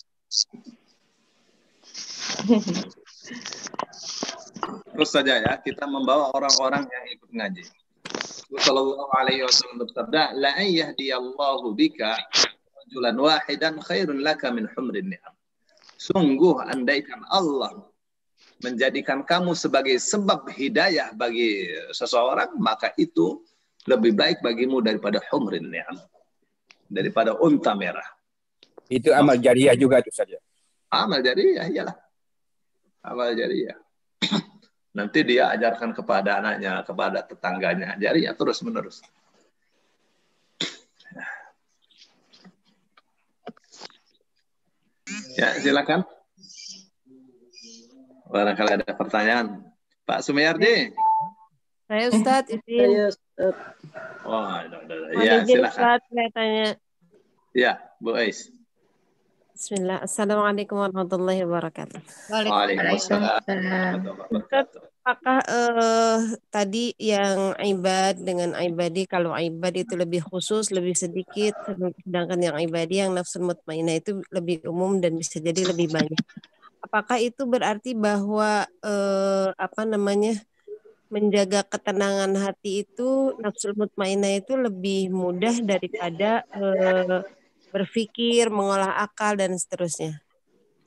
Terus saja ya, kita membawa orang-orang yang ikut ngaji. Sallallahu alaihi wasallam bersabda, la an yahdiyallahu bika rajulan wahidan khairun laka min humrin ni'am. Sungguh andaikan Allah menjadikan kamu sebagai sebab hidayah bagi seseorang, maka itu lebih baik bagimu daripada humrin ni'am, daripada unta merah. Itu amal jariah juga tuh saja. Amal jariah, iyalah. Amal jariah. Nanti dia ajarkan kepada anaknya, kepada tetangganya. Jariah terus menerus. Ya, silakan. Barangkali ada pertanyaan. Pak Sumiardi. Saya Ustadz, izin. Saya Ustaz. Oh, Mohon ya, izin silakan. Ustadz, saya tanya. Ya, Bu Ais. Bismillah. Assalamualaikum warahmatullahi wabarakatuh. Waalaikumsalam. Ustadz, apakah tadi yang ibad dengan ibadi, kalau ibad itu lebih khusus, lebih sedikit, sedangkan yang ibadi, yang nafsul mutmainnah itu lebih umum dan bisa jadi lebih banyak. Apakah itu berarti bahwa menjaga ketenangan hati itu, nafsul mutmainnah itu lebih mudah daripada berpikir, mengolah akal dan seterusnya?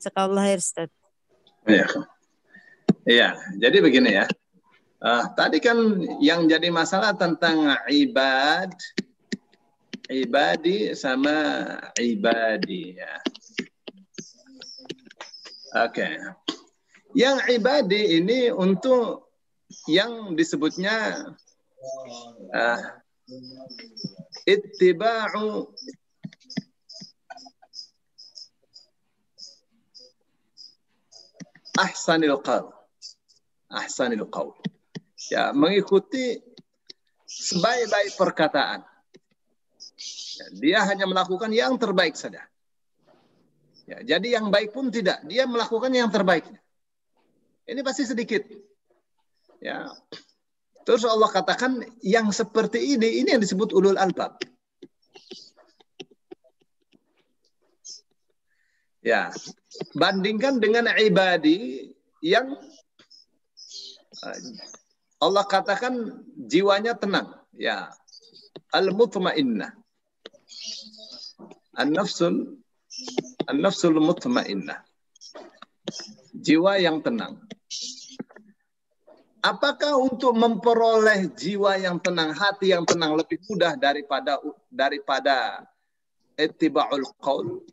Jazakallahu khair, Ustaz. Iya. Iya, jadi begini ya. Tadi kan yang jadi masalah tentang ibadi sama ibadi ya. Oke. Yang ibadi ini untuk yang disebutnya ittiba'u ahsanil qaul. Ya, mengikuti sebaik-baik perkataan. Ya, dia hanya melakukan yang terbaik saja. Ya, jadi yang baik pun tidak, dia melakukan yang terbaik. Ini pasti sedikit. Ya. Terus Allah katakan yang seperti ini yang disebut ulul albab. Ya, bandingkan dengan ibadi yang Allah katakan jiwanya tenang, ya, al-mutmainnah, an-nafsul mutmainnah, jiwa yang tenang. Apakah untuk memperoleh jiwa yang tenang, hati yang tenang lebih mudah daripada ittiba'ul qaul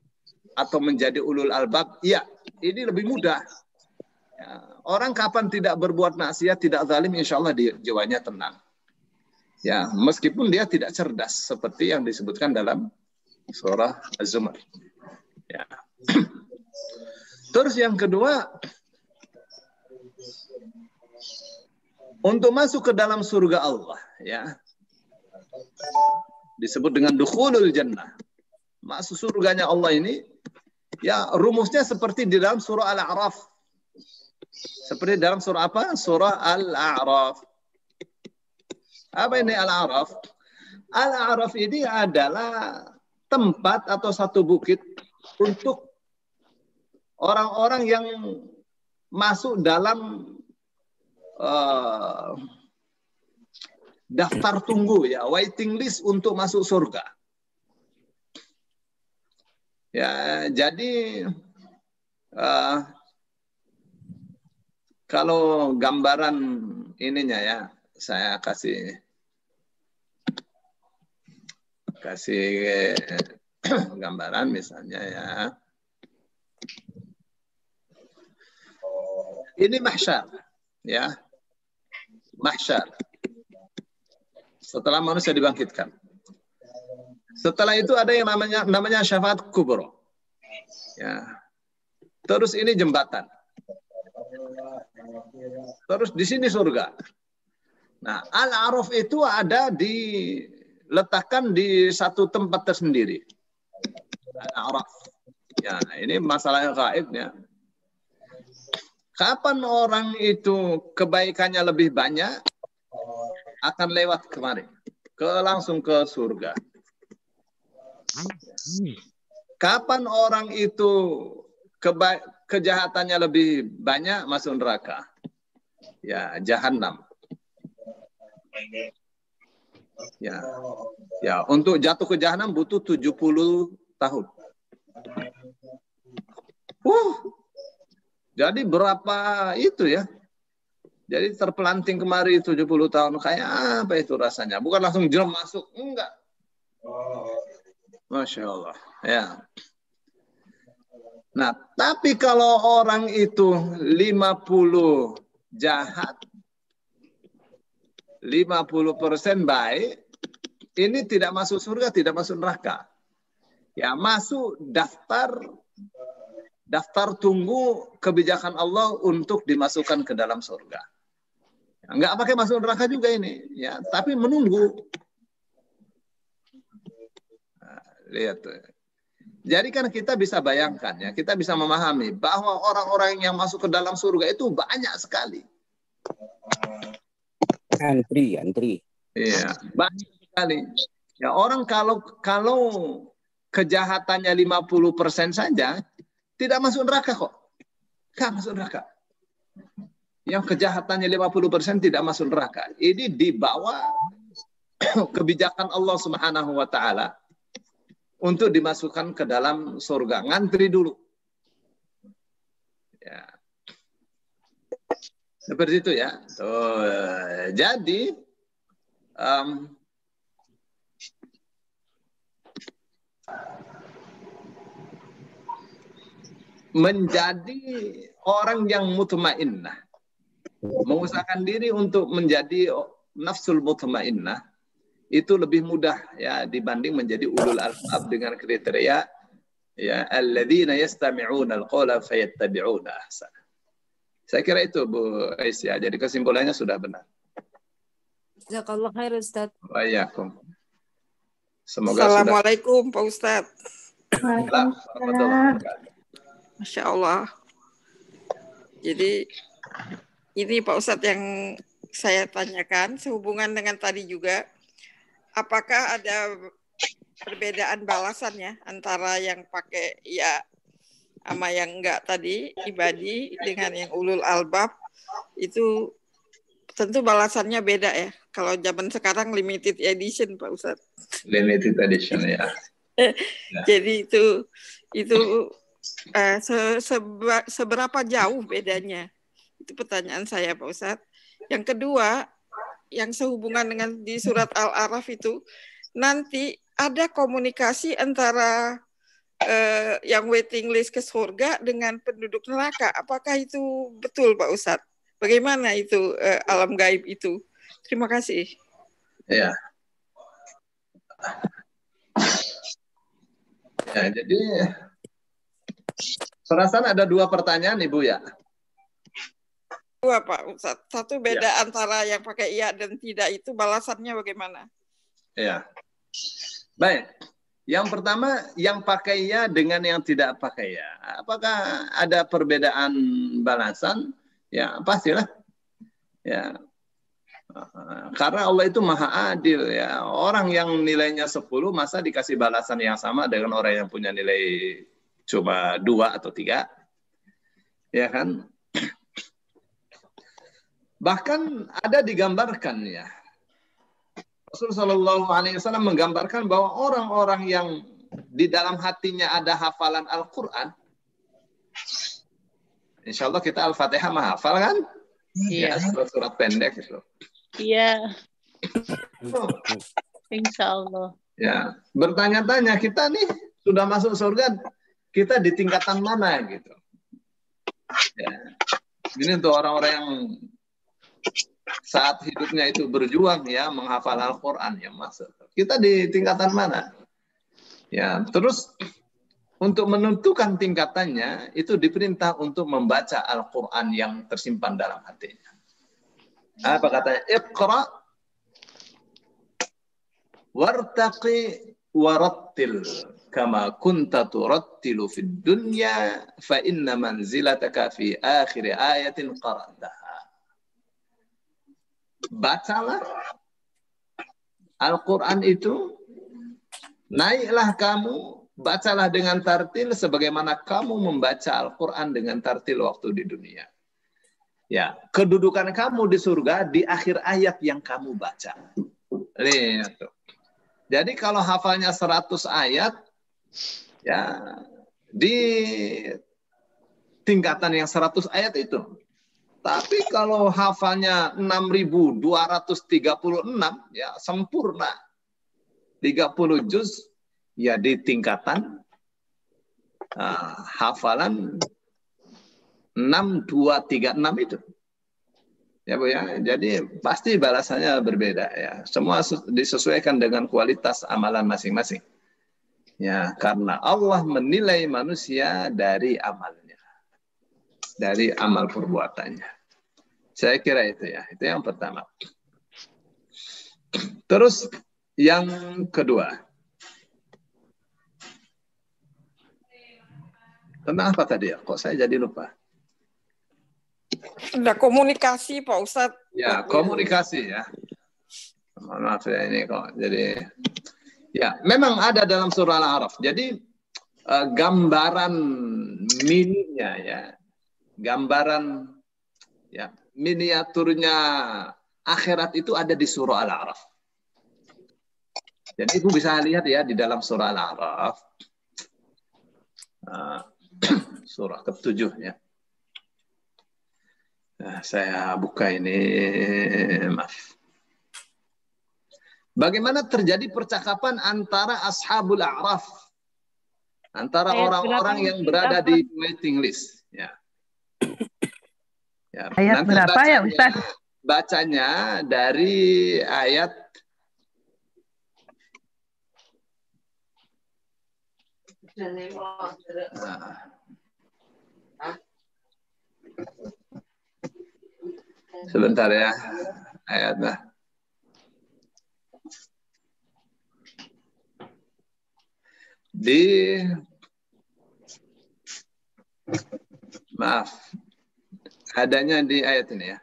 atau menjadi ulul albab? Ya, ini lebih mudah. Ya, orang kapan tidak berbuat maksiat, tidak zalim, insya Allah jiwanya tenang. Ya, meskipun dia tidak cerdas seperti yang disebutkan dalam surah Az-Zumar. Ya. Terus yang kedua, untuk masuk ke dalam surga Allah, ya, disebut dengan dukhulul jannah. Masuk surganya Allah ini, ya, rumusnya seperti di dalam surah Al-A'raf. Seperti dalam surah apa? Surah Al-A'raf. Apa ini Al-A'raf? Al-A'raf ini adalah tempat atau satu bukit untuk orang-orang yang masuk dalam daftar tunggu, ya, waiting list untuk masuk surga. Ya, jadi kalau gambaran ininya ya, saya kasih gambaran misalnya ya. Ini mahsyar, ya. Mahsyar. Setelah manusia dibangkitkan. Setelah itu ada yang namanya syafaat kubro. Ya. Terus ini jembatan. Terus di sini surga. Nah, Al-A'raf itu ada diletakkan di satu tempat tersendiri. Al-A'raf. Ya, ini masalah yang gaib ya. Kapan orang itu kebaikannya lebih banyak, akan lewat kemari, langsung ke surga. Kapan orang itu kejahatannya lebih banyak, masuk neraka, ya, jahanam. Ya, ya, untuk jatuh ke jahanam butuh 70 tahun. Jadi berapa itu ya? Jadi terpelanting kemari 70 tahun. Kayak apa itu rasanya? Bukan langsung jam masuk. Enggak. Masya Allah. Ya. Nah, tapi kalau orang itu 50 jahat, 50% baik, ini tidak masuk surga, tidak masuk neraka. Ya, masuk daftar daftar tunggu kebijakan Allah untuk dimasukkan ke dalam surga. Enggak pakai masuk neraka juga ini, ya, tapi menunggu. Nah, lihat tuh. Jadi kan kita bisa bayangkan, ya, kita bisa memahami bahwa orang-orang yang masuk ke dalam surga itu banyak sekali. Antri. Iya, banyak sekali. Ya, orang kalau kejahatannya 50% saja, tidak masuk neraka kok. Tidak masuk neraka. Yang kejahatannya 50% tidak masuk neraka. Ini di bawah kebijakan Allah Subhanahu wa taala untuk dimasukkan ke dalam surga. Ngantri dulu. Ya. Seperti itu ya. Tuh, jadi menjadi orang yang mutmainnah, mengusahakan diri untuk menjadi nafsul mutmainnah, itu lebih mudah ya dibanding menjadi ulul albab dengan kriteria ya alladzina yastami'una al-qawla fayattabi'una ahsana. Saya kira itu Bu Aisyah. Jadi kesimpulannya sudah benar. Jazakallah khair Ustaz. Waalaikumsalam. Semoga Assalamualaikum Pak Ustadz. Waalaikumsalam. Masya Allah. Jadi ini Pak Ustadz yang saya tanyakan sehubungan dengan tadi juga, apakah ada perbedaan balasannya antara yang pakai ya sama yang enggak tadi, ibadi, dengan yang ulul albab, itu tentu balasannya beda ya. Kalau zaman sekarang limited edition Pak Ustadz. limited edition ya. Jadi itu seberapa jauh bedanya? Itu pertanyaan saya Pak Ustadz. Yang kedua, yang sehubungan dengan di surat Al-A'raf itu, nanti ada komunikasi antara yang waiting list ke surga dengan penduduk neraka. Apakah itu betul Pak Ustadz? Bagaimana itu alam gaib itu? Terima kasih. Ya. Ya, jadi perasaan ada dua pertanyaan Ibu ya. Dua Pak Ustadz. Satu beda antara yang pakai iya dan tidak itu balasannya bagaimana? Ya. Baik. Yang pertama, yang pakai ya dengan yang tidak pakai ya. Apakah ada perbedaan balasan? Ya, pastilah. Ya. Karena Allah itu maha adil ya. Orang yang nilainya 10 masa dikasih balasan yang sama dengan orang yang punya nilai cuma 2 atau 3. Ya kan? Bahkan ada digambarkan ya. Rasulullah SAW menggambarkan bahwa orang-orang yang di dalam hatinya ada hafalan Al-Quran, insya Allah kita Al-Fatihah menghafal kan? Iya. Ya, surat pendek itu. Iya. Insya Allah. Ya, bertanya-tanya kita nih sudah masuk surga, kita di tingkatan mana gitu? Ya, ini untuk orang-orang yang saat hidupnya itu berjuang ya menghafal Al-Quran yang masuk. Kita di tingkatan mana? Ya, terus untuk menentukan tingkatannya itu diperintah untuk membaca Al-Quran yang tersimpan dalam hatinya. Apa katanya? Iqra wartaqi warattil kama kunta turattilu fid dunya fa inna manzilataka fi akhir ayatin qara'taha. Bacalah Al-Quran itu, naiklah kamu, bacalah dengan tartil sebagaimana kamu membaca Al-Quran dengan tartil waktu di dunia. Ya, kedudukan kamu di surga di akhir ayat yang kamu baca. Lihat tuh. Jadi kalau hafalnya 100 ayat, ya di tingkatan yang 100 ayat itu. Tapi kalau hafalnya 6.236, ya sempurna. 30 juz, ya di tingkatan hafalan 6236 itu. Ya Bu ya. Jadi pasti balasannya berbeda ya. Semua disesuaikan dengan kualitas amalan masing-masing. Ya, karena Allah menilai manusia dari amalnya, dari amal perbuatannya. Saya kira itu ya, itu yang pertama. Terus yang kedua, tentang apa tadi ya? Kok saya jadi lupa? Ada komunikasi Pak Ustadz. Ya, komunikasi ya. Maaf ya ini kok jadi. Ya, memang ada dalam surah Al-A'raf. Jadi gambaran mininya ya, gambaran ya miniaturnya akhirat itu ada di surah Al-A'raf. Jadi Ibu bisa lihat ya di dalam surah Al-A'raf, surah ke-7 ya. Nah, saya buka ini, maaf. Bagaimana terjadi percakapan antara ashabul a'raf, antara orang-orang yang berada di waiting list. Ya. Ya, ayat nanti berapa bacanya, ya Ustaz? Bacanya dari ayat sebentar ya, ayatnya. Maaf, adanya di ayat ini ya.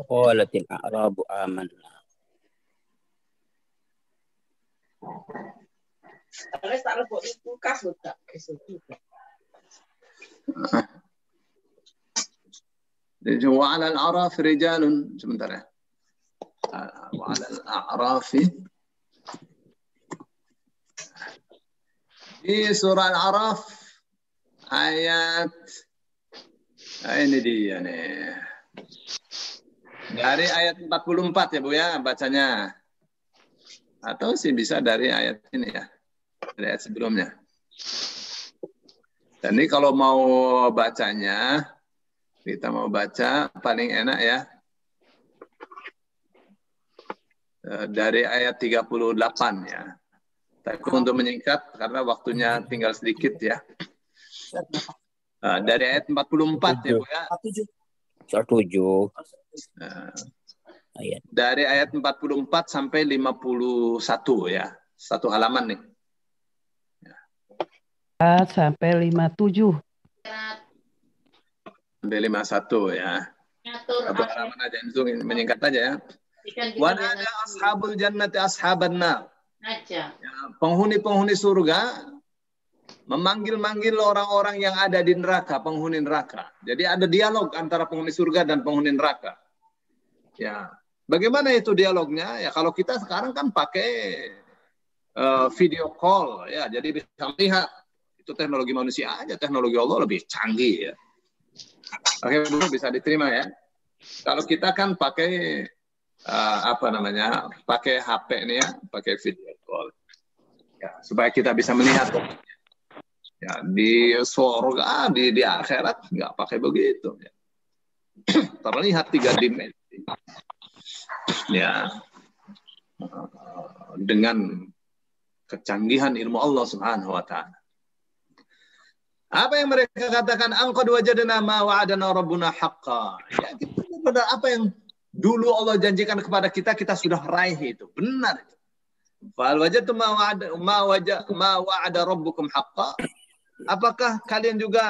Qalatil a'rabu amanna. Wa 'alal a'raf rijalun, sebentar ya. Wa 'alal a'rafi di surah Al-A'raf ayat ini dia nih. Dari ayat 44 ya Bu ya bacanya. Atau sih bisa dari ayat ini ya. Dari ayat sebelumnya. Dan ini kalau mau bacanya, kita mau baca paling enak ya. Dari ayat 38 ya. Tapi untuk menyingkat karena waktunya tinggal sedikit ya. Dari ayat 44 ya Bu ya. 7. Dari ayat 44 sampai 51 ya. Satu halaman nih. Sampai 57. Sampai 51 ya. Satu halaman aja, itu menyingkat aja ya. Wa nada ashabul jannati ashaban nar. Ya, penghuni-penghuni surga memanggil-manggil orang-orang yang ada di neraka, penghuni neraka. Jadi ada dialog antara penghuni surga dan penghuni neraka. Ya, bagaimana itu dialognya? Ya kalau kita sekarang kan pakai video call, ya, jadi bisa melihat. Itu teknologi manusia aja, teknologi Allah lebih canggih ya. Oke, Bu, bisa diterima ya. Kalau kita kan pakai pakai HP nih ya, pakai video call. Ya, supaya kita bisa melihat. Ya, di surga, di akhirat nggak pakai begitu. Ya. Terlihat 3 dimensi. Ya, dengan kecanggihan ilmu Allah Subhanahu wa Ta'ala. Apa yang mereka katakan? Angqad wajadna ma wa'adana rabbuna haqqan. Ya, benar apa yang dulu Allah janjikan kepada kita, kita sudah raih itu. Benar itu. Fal wajadtum ma wa'ada rabbukum haqqan. Apakah kalian juga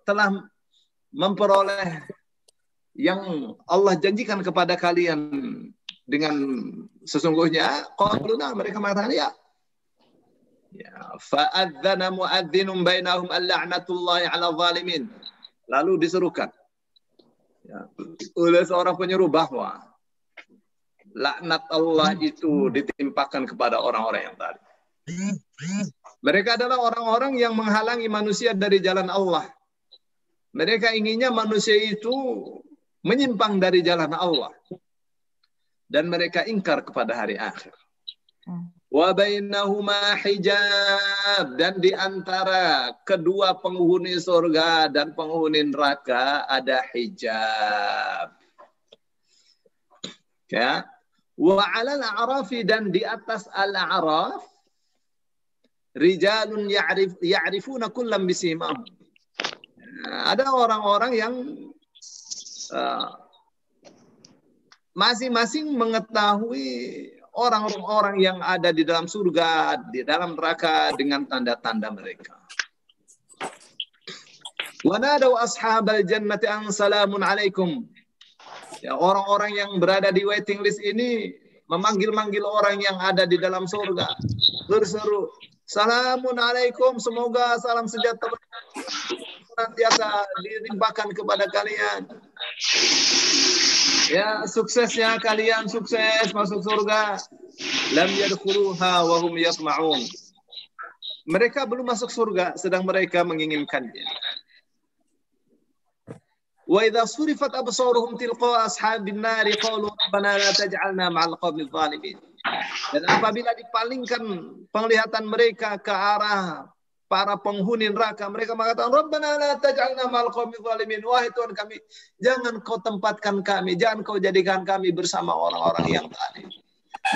telah memperoleh yang Allah janjikan kepada kalian dengan sesungguhnya? Qaluna, mereka mengatakan ya. Ya, fa'adzana mu'adzinun bainahum al-la'natullahi 'ala zalimin. Lalu diserukan ya, oleh seorang penyeru bahwa laknat Allah itu ditimpakan kepada orang-orang yang tadi. Mereka adalah orang-orang yang menghalangi manusia dari jalan Allah. Mereka inginnya manusia itu menyimpang dari jalan Allah. Dan mereka ingkar kepada hari akhir. Wa bainahuma hijab, dan di antara kedua penghuni surga dan penghuni neraka ada hijab. Ya. Wa 'alal a'rafi, dan di atas al-a'raf rijalun ya'rifuna kullam bisimahum. Ada orang-orang yang masing-masing mengetahui orang-orang yang ada di dalam surga, di dalam neraka dengan tanda-tanda mereka. Wa nadaw ashabal jannati an salamun alaikum. Ya, orang-orang yang berada di waiting list ini memanggil-manggil orang yang ada di dalam surga, berseru, "Salamun alaikum, semoga salam sejahtera senantiasa dilimpahkan kepada kalian. Ya, suksesnya kalian, sukses masuk surga. Lam yadkhuluha wa hum yatma'un." Mereka belum masuk surga, sedang mereka menginginkannya. Wa idza surifat absaruhum tilqa ashabin nari qalu rabbana la taj'alna ma'al qawmi dhalimin. Dan apabila dipalingkan penglihatan mereka ke arah para penghuni neraka, mereka mengatakan, Rabbana la taj'alna ma'al qawmi dhalimin. Wahai Tuhan kami, jangan kau tempatkan kami, jangan kau jadikan kami bersama orang-orang yang zalim,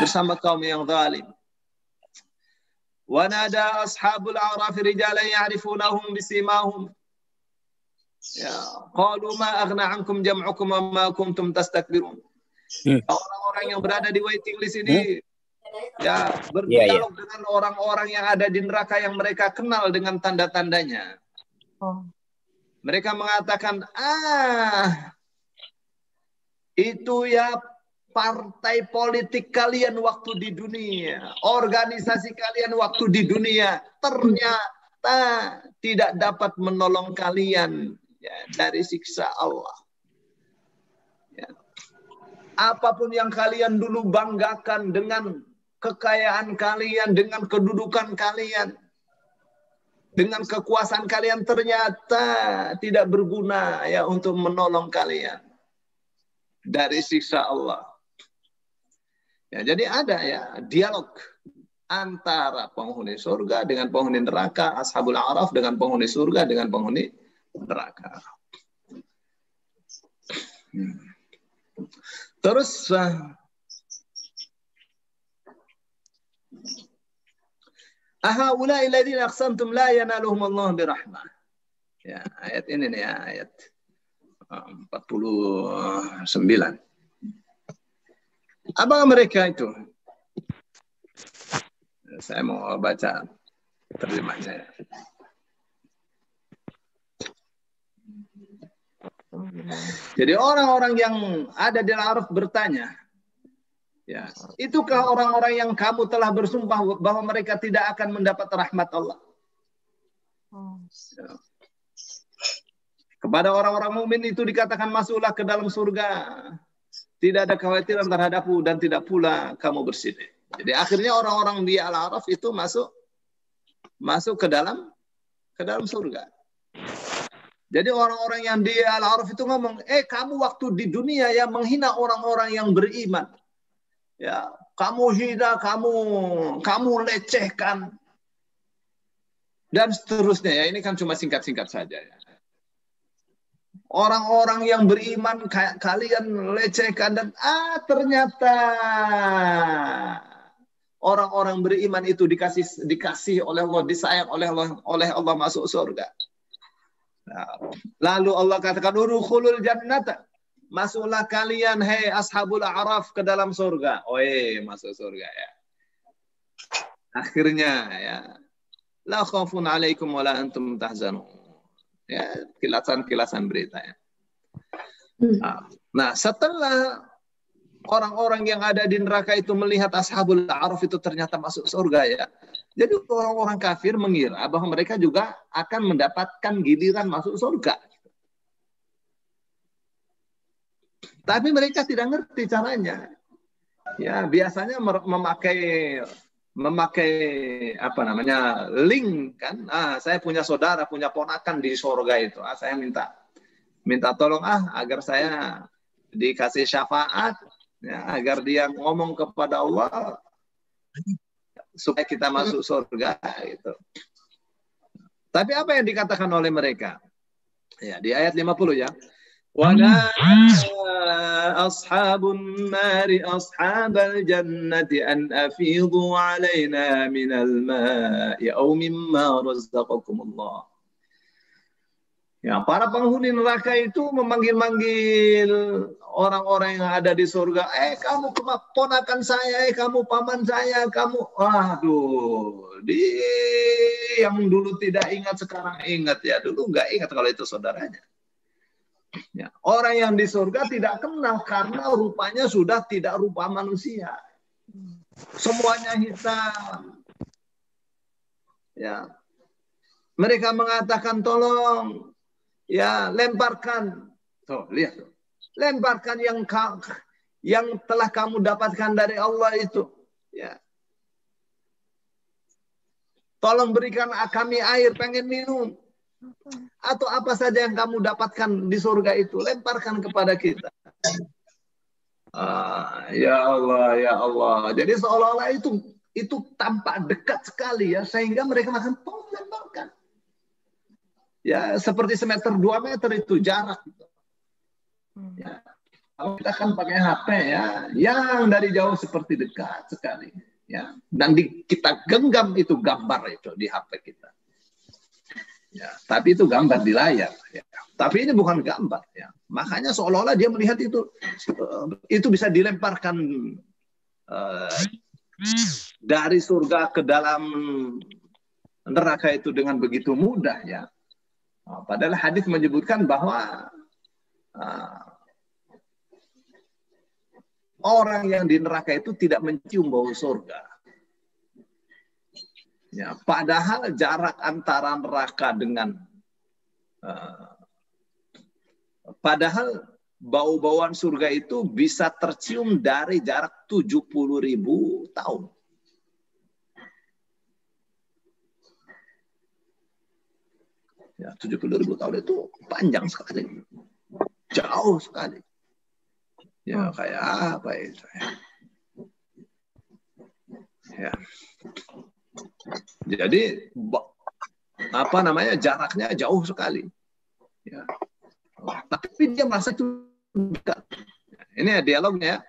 bersama kaum yang zalim. Wa nada ashabul a'raf rijalan ya'rifunahum bisimahum. Ya, qalu ma aghna ankum jam'ukum wa ma kuntum tastakbirun. Orang-orang yang berada di waiting list ini ya berdialog dengan orang-orang yang ada di neraka yang mereka kenal dengan tanda-tandanya. Mereka mengatakan, itu ya partai politik kalian waktu di dunia, organisasi kalian waktu di dunia, ternyata tidak dapat menolong kalian ya, dari siksa Allah. Ya. Apapun yang kalian dulu banggakan dengan kekayaan kalian, dengan kedudukan kalian, dengan kekuasaan kalian, ternyata tidak berguna ya untuk menolong kalian dari siksa Allah. Ya, jadi ada ya dialog antara penghuni surga dengan penghuni neraka, ashabul a'raf dengan penghuni surga dengan penghuni neraka. Terus ahaulai alladziina aqsamtum la yanaluhum Allah birahmah. Ya, ayat ini nih ya, ayat 49. Apa mereka itu? Saya mau baca terjemahnya. Jadi orang-orang yang ada di Al-A'raf bertanya, ya, itukah orang-orang yang kamu telah bersumpah bahwa mereka tidak akan mendapat rahmat Allah? Ya. Kepada orang-orang mukmin itu dikatakan, masuklah ke dalam surga. Tidak ada kekhawatiran terhadapmu dan tidak pula kamu bersedih. Jadi akhirnya orang-orang di Al-A'raf itu masuk ke dalam surga. Jadi orang-orang yang di Al-A'raf itu ngomong, kamu waktu di dunia ya menghina orang-orang yang beriman. Ya, kamu hina, kamu lecehkan. Dan seterusnya ya, ini kan cuma singkat-singkat saja ya. Orang-orang yang beriman kalian lecehkan dan ternyata orang-orang beriman itu dikasih oleh Allah, disayang oleh Allah masuk surga. Nah, lalu Allah katakan urukhulul jannata, masuklah kalian hei ashabul a'raf ke dalam surga. Masuk surga ya. Akhirnya ya, la khaufun 'alaikum wa la antum tahzanun. Ya, kilasan-kilasan berita ya. Nah, setelah orang-orang yang ada di neraka itu melihat ashabul a'raf itu ternyata masuk surga ya. Jadi orang-orang kafir mengira bahwa mereka juga akan mendapatkan giliran masuk surga. Tapi mereka tidak ngerti caranya. Ya, biasanya memakai apa namanya link kan. Saya punya saudara, punya ponakan di surga itu. Saya minta tolong agar saya dikasih syafaat ya, agar dia ngomong kepada Allah supaya kita masuk surga gitu. Tapi apa yang dikatakan oleh mereka? Ya, di ayat 50 ya. ونادى أصحاب النار أصحاب الجنة أن أفيضوا علينا من الماء أو مما رزقكم الله. Ya, para penghuni neraka itu memanggil-manggil orang-orang yang ada di surga. Kamu ponakan saya, kamu paman saya, kamu. Waduh, yang dulu tidak ingat sekarang ingat ya. Dulu nggak ingat kalau itu saudaranya. Ya, orang yang di surga tidak kenal karena rupanya sudah tidak rupa manusia. Semuanya hitam. Ya, mereka mengatakan tolong. Ya, lemparkan. Tuh, lihat tuh. Lemparkan yang telah kamu dapatkan dari Allah itu. Ya. Tolong berikan kami air, pengen minum. Atau apa saja yang kamu dapatkan di surga itu, lemparkan kepada kita. Ya Allah, ya Allah. Jadi seolah-olah itu tampak dekat sekali ya, sehingga mereka makan tolong lemparkan. Ya, seperti semeter 2 meter itu jarak. Ya. Kalau kita kan pakai HP ya, yang dari jauh seperti dekat sekali. Ya. Dan kita genggam itu gambar itu di HP kita. Ya. Tapi itu gambar di layar. Ya. Tapi ini bukan gambar. Ya. Makanya seolah-olah dia melihat itu bisa dilemparkan dari surga ke dalam neraka itu dengan begitu mudah ya. Padahal hadis menyebutkan bahwa orang yang di neraka itu tidak mencium bau surga. Ya, padahal jarak antara neraka dengan padahal bau-bauan surga itu bisa tercium dari jarak 70.000 tahun. Ya, 70.000 tahun itu panjang sekali. Jauh sekali. Ya, kayak apa itu ya. Ya. Jadi apa namanya jaraknya jauh sekali. Ya. Tapi dia merasa itu dekat. Ini dialognya.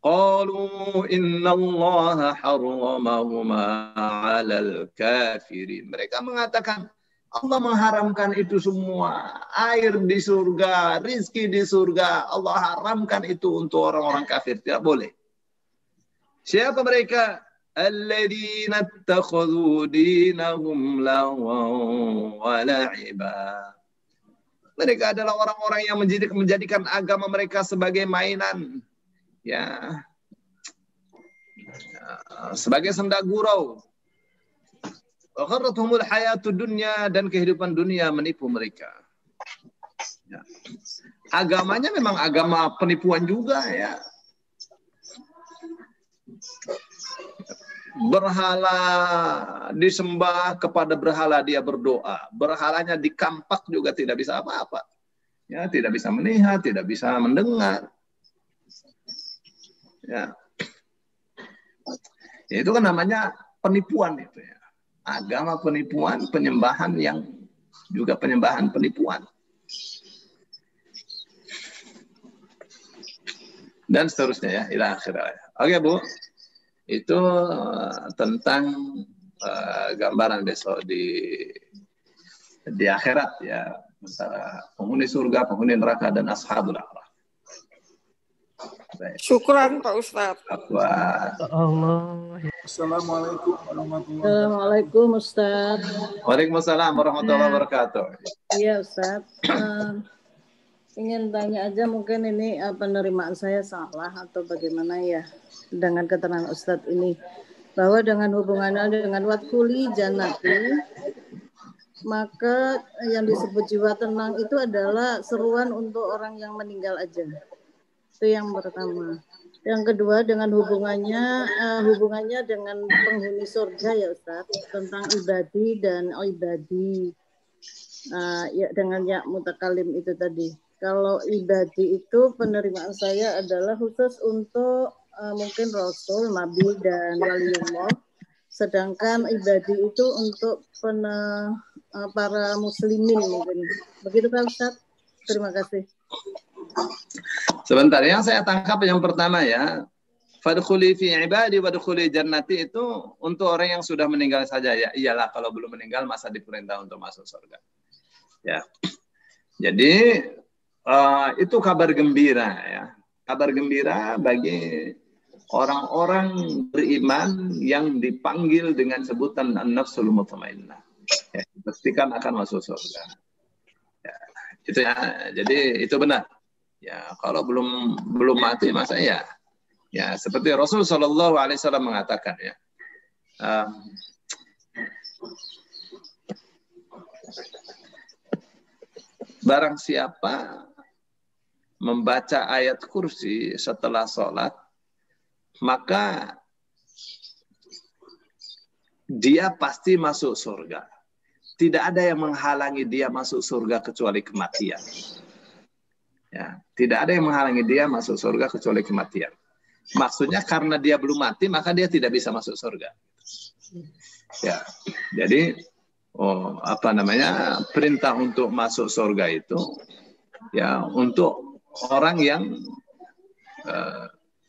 Qalu innallaha harramahuma 'alal kafirin. Mereka mengatakan Allah mengharamkan itu semua. Air di surga, rizki di surga. Allah haramkan itu untuk orang-orang kafir. Tidak boleh. Siapa mereka? Alladzina ittakhadhu dinahum lawan wa la'iba. Mereka adalah orang-orang yang menjadikan agama mereka sebagai mainan. Ya. Sebagai senda gurau. Gharratuhumul hayatud dunya, dan kehidupan dunia menipu mereka. Ya. Agamanya memang agama penipuan juga ya. Berhala disembah, kepada berhala dia berdoa. Berhalanya dikampak juga tidak bisa apa-apa. Ya, tidak bisa melihat, tidak bisa mendengar. Ya. Itu kan namanya penipuan itu ya. Agama penipuan, penyembahan yang juga penyembahan penipuan. Dan seterusnya ya, ila akhirnya. Oke Bu, itu tentang gambaran besok di akhirat ya, antara penghuni surga, penghuni neraka, dan ashabul a'raf. Syukran Pak Ustadz. Allah. Assalamualaikum warahmatullahi wabarakatuh. Assalamualaikum Ustaz. Waalaikumsalam warahmatullahi wabarakatuh. Iya Ustaz. Ingin tanya aja, mungkin ini penerimaan saya salah atau bagaimana ya dengan keterangan Ustaz ini, bahwa dengan hubungannya dengan watkuli janati, maka yang disebut jiwa tenang itu adalah seruan untuk orang yang meninggal aja. Itu yang pertama. Yang kedua, dengan hubungannya dengan penghuni surga ya Ustaz, tentang ibadi dan ibadi. Ya dengan ya mutakalim itu tadi. Kalau ibadi itu penerimaan saya adalah khusus untuk mungkin Rasul, Nabi, dan Waliullah. Sedangkan ibadi itu untuk para muslimin mungkin. Begitu kan Ustaz? Terima kasih. Sebentar, yang saya tangkap yang pertama ya, fadkhuli fi ibadi wadkhuli jannati itu untuk orang yang sudah meninggal saja ya. Iyalah kalau belum meninggal masa diperintah untuk masuk surga. Ya. Jadi itu kabar gembira ya. Kabar gembira bagi orang-orang beriman yang dipanggil dengan sebutan an-nafsul mutmainnah. Ya, pastikan akan masuk surga. Ya, itu ya. Jadi itu benar. Ya, kalau belum mati masa ya seperti Rasul Shallallahu Alaihi Wasallam mengatakan ya, barang siapa membaca ayat kursi setelah sholat, maka dia pasti masuk surga. Tidak ada yang menghalangi dia masuk surga kecuali kematian. Ya, tidak ada yang menghalangi dia masuk surga kecuali kematian. Maksudnya karena dia belum mati maka dia tidak bisa masuk surga. Ya, jadi perintah untuk masuk surga itu ya untuk orang yang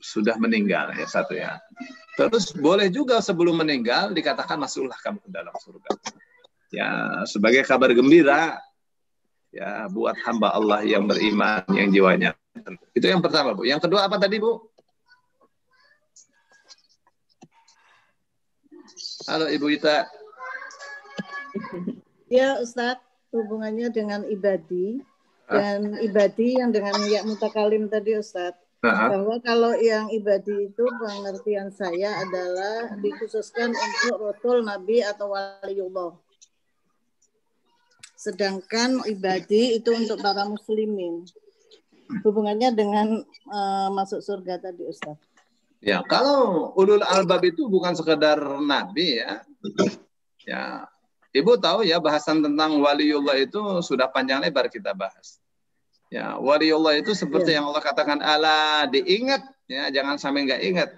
sudah meninggal ya satu ya. Terus boleh juga sebelum meninggal dikatakan masuklah kamu ke dalam surga. Ya, sebagai kabar gembira ya buat hamba Allah yang beriman, yang jiwanya. Itu yang pertama, Bu. Yang kedua apa tadi, Bu? Halo, Ibu Ita. Ya, Ustadz, hubungannya dengan ibadi dan ibadi yang dengan ya mutakalim tadi, Ustadz. Bahwa kalau yang ibadi itu pengertian saya adalah dikhususkan untuk Rasul, Nabi atau waliullah. Sedangkan ibadi itu untuk para muslimin. Hubungannya dengan masuk surga tadi, Ustaz. Ya, kalau ulul albab itu bukan sekedar nabi ya. Ya, Ibu tahu ya bahasan tentang waliullah itu sudah panjang lebar kita bahas. Ya, waliullah itu seperti yang Allah katakan, ala diingat ya, jangan sampai enggak ingat.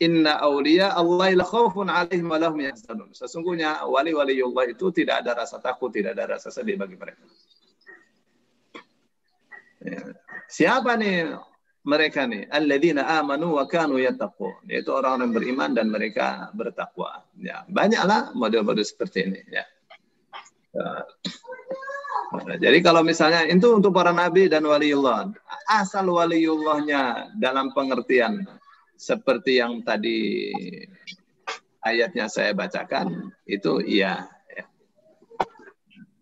Inna awliya Allahi la khaufun 'alaihim wa lahum yahzanun. Sesungguhnya wali-waliullah itu tidak ada rasa takut, tidak ada rasa sedih bagi mereka. Ya. Siapa nih mereka nih? Alladzina amanu wa kanu yattaqun. Yaitu orang-orang beriman dan mereka bertakwa. Ya, banyaklah model-model seperti ini ya. Jadi kalau misalnya itu untuk para nabi dan waliullah, asal waliullahnya dalam pengertian seperti yang tadi ayatnya saya bacakan, itu iya. Ya.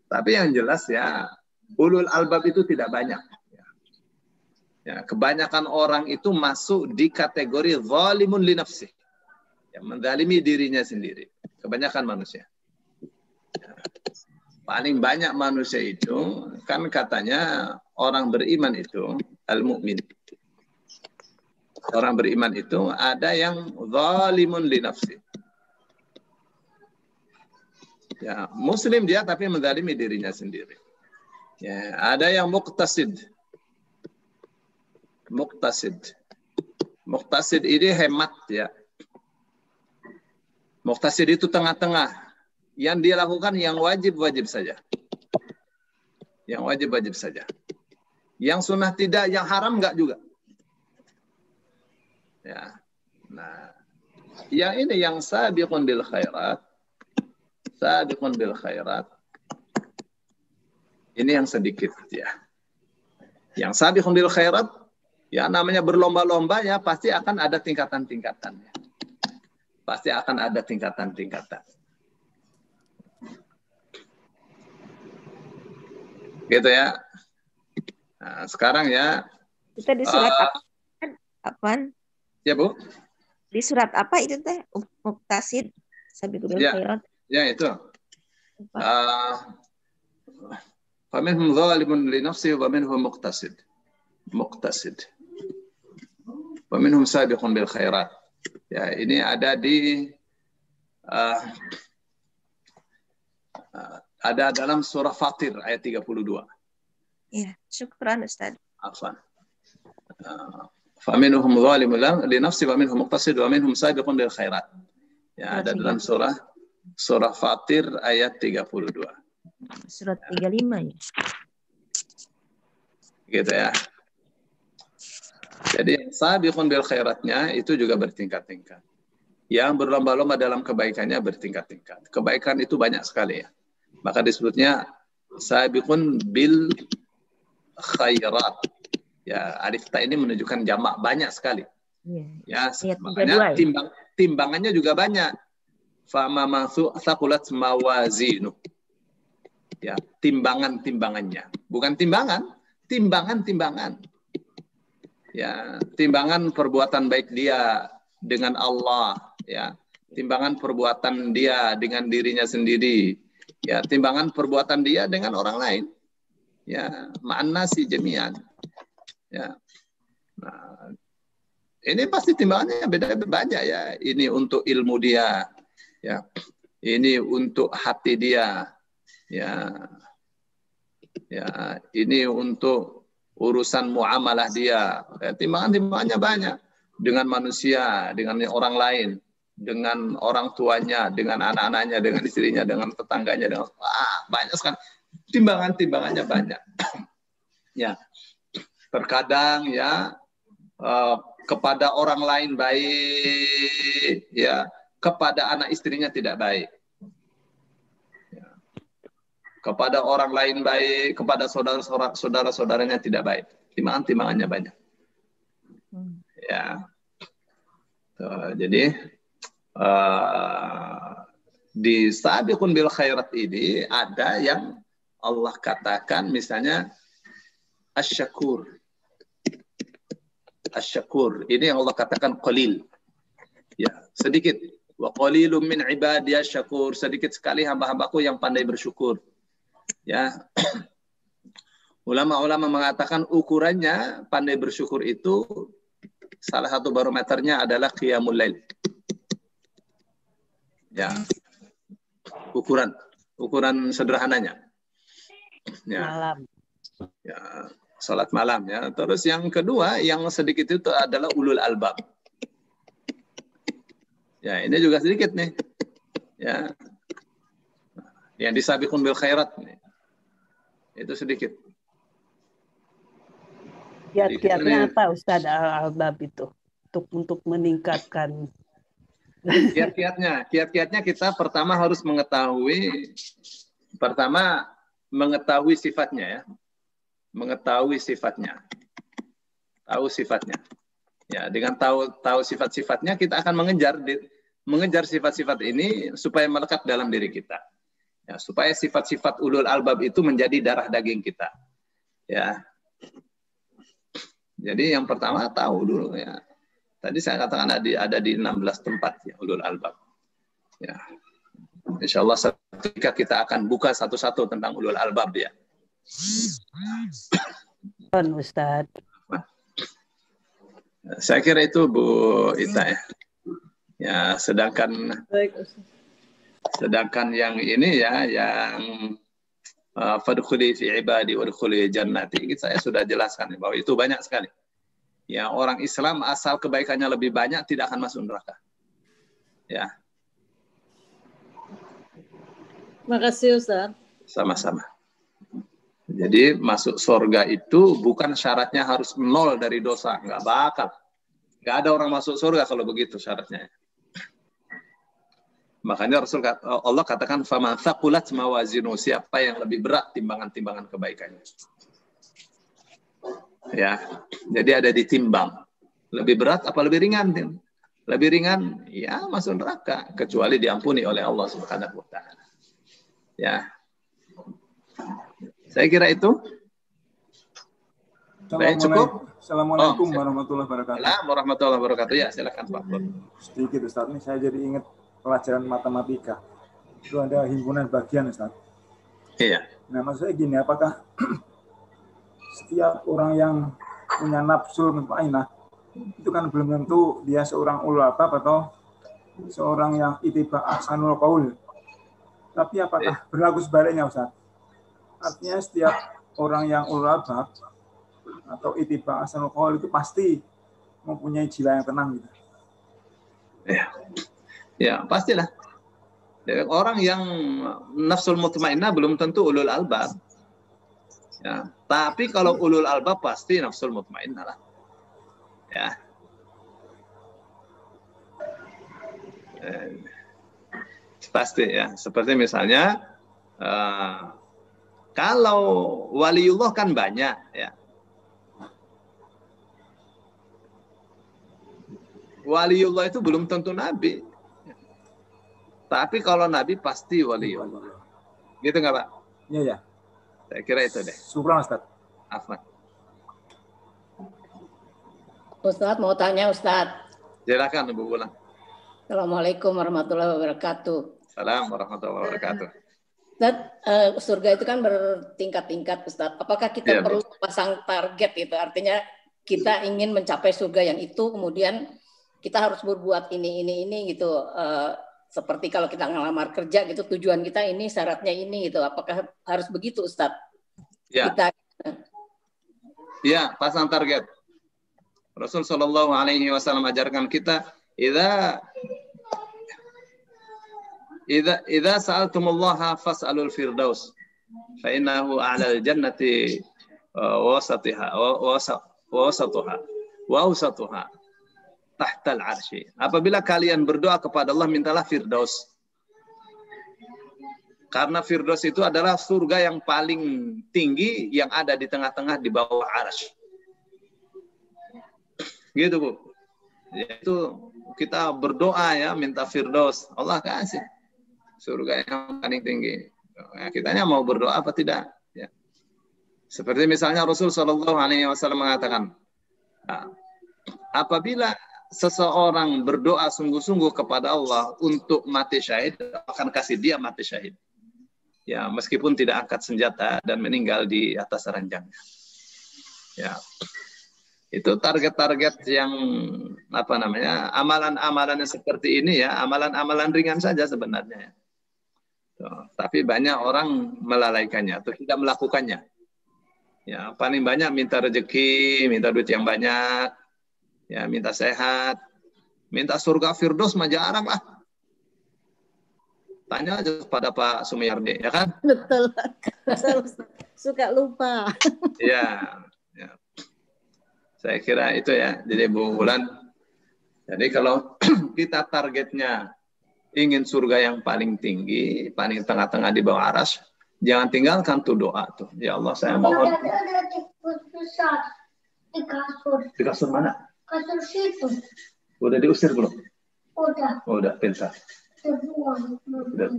Tapi yang jelas ya, ulul albab itu tidak banyak. Ya, kebanyakan orang itu masuk di kategori zalimun li nafsih. Ya, menzalimi dirinya sendiri. Kebanyakan manusia. Ya. Paling banyak manusia itu, kan katanya orang beriman itu, al-mu'min. Orang beriman itu ada yang zalimun li nafsi. Ya, muslim dia tapi menzalimi dirinya sendiri. Ya, ada yang muqtasid. Muqtasid. Muqtasid ini hemat ya. Muqtasid itu tengah-tengah. Yang dia lakukan yang wajib-wajib saja. Yang wajib-wajib saja. Yang sunnah tidak, yang haram enggak juga. Ya. Nah, yang ini yang sabiqun bil khairat. Sabiqun bil khairat. Ini yang sedikit ya. Yang sabiqun bil khairat ya namanya berlomba-lomba ya pasti akan ada tingkatan-tingkatannya. Pasti akan ada tingkatan-tingkatan. Gitu ya. Nah, sekarang ya. Kita di surat apa? Apaan? Ya, Bu. Di surat apa itu teh? Muqtasid sabiqul khairat. Ya, itu. Faminhum zalimun li nafsihi wa minhum muqtasid. Muqtasid. Wa minhum sabiqun bil khairat. Ya, ini ada di ada dalam surah Fatir ayat 32. Iya, syukran Ustaz. Afwan. Faminhum zalimun li nafsihi wa minhum muqtasid wa minhum sabiqun bil khairat. Ya, ada dalam surah Fatir ayat 32. Surat 35 ya. Gitu ya. Jadi sabiqun bil khairatnya itu juga bertingkat-tingkat. Yang berlomba-lomba dalam kebaikannya bertingkat-tingkat. Kebaikan itu banyak sekali ya. Maka disebutnya sabiqun bil khairat. Ya, alif ta ini menunjukkan jamak banyak sekali. Ya, makanya timbangannya juga banyak. Fama masu saqulat mawazinu. Ya, timbangannya. Bukan timbangan, timbangan. Ya, timbangan perbuatan baik dia dengan Allah, ya. Timbangan perbuatan dia dengan dirinya sendiri. Ya, timbangan perbuatan dia dengan orang lain. Ya, ma'an nasi jami'an. Ya. Nah, ini pasti timbangannya beda banyak ya. Ini untuk ilmu dia, ya. Ini untuk hati dia, ya. Ya, ini untuk urusan muamalah dia. Ya, timbangannya banyak dengan manusia, dengan orang lain, dengan orang tuanya, dengan anak-anaknya, dengan istrinya, dengan tetangganya, dengan banyak sekali. Timbangannya banyak. Ya. Terkadang ya kepada orang lain baik, ya, kepada anak istrinya tidak baik. Ya. Kepada orang lain baik, kepada saudara-saudaranya tidak baik. Timbangannya banyak. Ya. Jadi di sabiqun bil khairat ini ada yang Allah katakan misalnya asyakur. Asyakur ini yang Allah katakan qalil, ya, sedikit. Wa qalilum min ibadiyah syakur, sedikit sekali hamba-hambaku yang pandai bersyukur. Ya, ulama-ulama mengatakan ukurannya pandai bersyukur itu salah satu barometernya adalah qiyamul lail. Ya, ukuran sederhananya. Ya. Malam. Ya. Salat malam ya. Terus yang kedua yang sedikit itu adalah ulul albab. Ya, ini juga sedikit nih. Ya. Yang disabiqun bil khairat nih. Itu sedikit. Kiat-kiatnya apa Ustaz Al-Albab itu untuk meningkatkan kiat-kiatnya kita pertama harus mengetahui sifatnya ya. Mengetahui sifatnya. Tahu sifatnya. Ya, dengan tahu sifat-sifatnya kita akan mengejar sifat-sifat ini supaya melekat dalam diri kita. Ya, supaya sifat-sifat ulul albab itu menjadi darah daging kita. Ya. Jadi yang pertama tahu dulu ya. Tadi saya katakan ada di 16 tempat ya ulul albab. Ya. Insyaallah ketika kita akan buka satu-satu tentang ulul albab ya. Ustaz. Saya kira itu Bu Ita ya. Ya, sedangkan yang ini ya, yang fadkhuli fi ibadi wadkhuli jannati, saya sudah jelaskan bahwa itu banyak sekali. Ya, orang Islam asal kebaikannya lebih banyak tidak akan masuk neraka. Ya. Makasih Ustaz. Sama-sama. Jadi masuk surga itu bukan syaratnya harus 0 dari dosa. Nggak bakal. Nggak ada orang masuk surga kalau begitu syaratnya. Makanya Allah katakan faman thaqulat mawazinu, siapa yang lebih berat timbangan-timbangan kebaikannya. Ya, jadi ada ditimbang. Lebih berat apa lebih ringan? Lebih ringan, ya masuk neraka kecuali diampuni oleh Allah Subhanahu wa taala. Ya. Saya kira itu. Baik, cukup. Assalamualaikum warahmatullahi wabarakatuh. Assalamualaikum warahmatullahi wabarakatuh. Ya, silakan Pak. Sedikit Ustaz, ini saya jadi ingat pelajaran matematika. Itu ada himpunan bagian Ustaz. Iya. Nah, maksud saya gini, apakah setiap orang yang punya nafsu mutmainnah itu kan belum tentu dia seorang ulul albab atau seorang yang ittiba ahsanul qaul. Tapi apakah berlaku sebaliknya Ustaz? Artinya setiap orang yang ulul albab atau ittiba ahsanul qaul itu pasti mempunyai jiwa yang tenang gitu. Ya. Ya, pastilah. Orang yang nafsul mutmainnah belum tentu ulul albab. Ya, tapi kalau ulul albab pasti nafsul mutmainnah lah. Ya. Pasti ya. Seperti misalnya kalau waliullah kan banyak ya. Waliullah itu belum tentu nabi. Tapi kalau nabi pasti waliullah. Gitu nggak Pak? Iya, ya. Saya kira itu deh. Syukran, Ustaz. Afwan. Ustadz mau tanya Ustadz. Silakan Ibu Bulan. Assalamualaikum warahmatullahi wabarakatuh. Assalamualaikum warahmatullahi wabarakatuh. Ustadz, surga itu kan bertingkat-tingkat Ustadz. Apakah kita perlu pasang target itu? Artinya kita ingin mencapai surga yang itu, kemudian kita harus berbuat ini gitu. Seperti kalau kita ngelamar kerja gitu, tujuan kita ini, syaratnya ini gitu. Apakah harus begitu Ustadz? Ya. Ya, pasang target. Rasul Shallallahu Alaihi Wasallam ajarkan kita, idza sa'altumullaha fas'alul firdaus, fa innahu a'lal jannati wasatuha tahtal arsy. Apabila kalian berdoa kepada Allah, mintalah firdaus. Karena firdaus itu adalah surga yang paling tinggi yang ada di tengah-tengah di bawah arsy. Gitu Bu. Itu kita berdoa ya, minta firdaus, Allah kasih surga yang paling tinggi. Ya, kitanya mau berdoa apa tidak? Ya. Seperti misalnya Rasul Shallallahu Alaihi Wasallam mengatakan, apabila seseorang berdoa sungguh-sungguh kepada Allah untuk mati syahid, akan kasih dia mati syahid. Ya, meskipun tidak angkat senjata dan meninggal di atas ranjangnya. Ya. Itu target-target yang amalan-amalan seperti ini ya, amalan-amalan ringan saja sebenarnya. Tapi banyak orang melalaikannya atau tidak melakukannya. Ya, paling banyak minta rezeki, minta duit yang banyak, ya, minta sehat, minta surga firdaus mah jarang lah. Tanya aja pada Pak Sumiyardi, ya kan? Betul. Suka lupa. Ya. Saya kira itu ya. Jadi Bu Bulan, jadi kalau kita targetnya ingin surga yang paling tinggi, paling tengah-tengah di bawah aras, jangan tinggalkan tuh doa tuh. Ya Allah, saya mohon. Di kasur. Di kasur mana? Kasur situ. Udah diusir belum? Udah. Udah, pintar. Udah.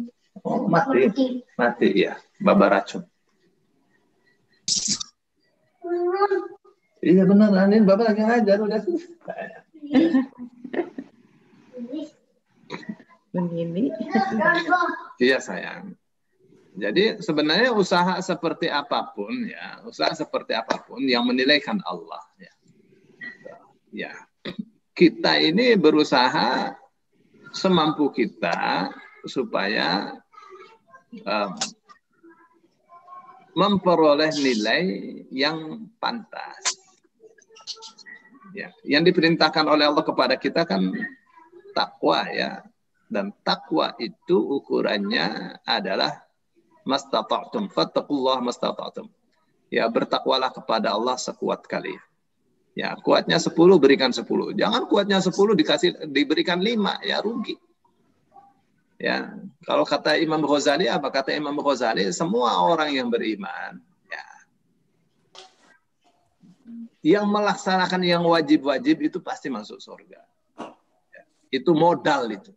Oh, mati ya. Baba racun. Iya benar, Anin. Bapak lagi ngajar udah selesai. Begini. Iya sayang. Jadi sebenarnya usaha seperti apapun ya, usaha seperti apapun yang menilaikan Allah ya. Ya. Kita ini berusaha semampu kita supaya memperoleh nilai yang pantas. Ya, yang diperintahkan oleh Allah kepada kita kan takwa ya. Dan takwa itu ukurannya adalah mastata'tum, fattaqullaha mastata'tum. Ya, bertakwalah kepada Allah sekuat kalian. Ya, kuatnya 10 berikan 10. Jangan kuatnya 10 diberikan 5, ya rugi. Ya, kalau kata Imam Ghazali, apa kata Imam Ghazali? Semua orang yang beriman ya, yang melaksanakan yang wajib-wajib itu pasti masuk surga. Ya, itu modal itu.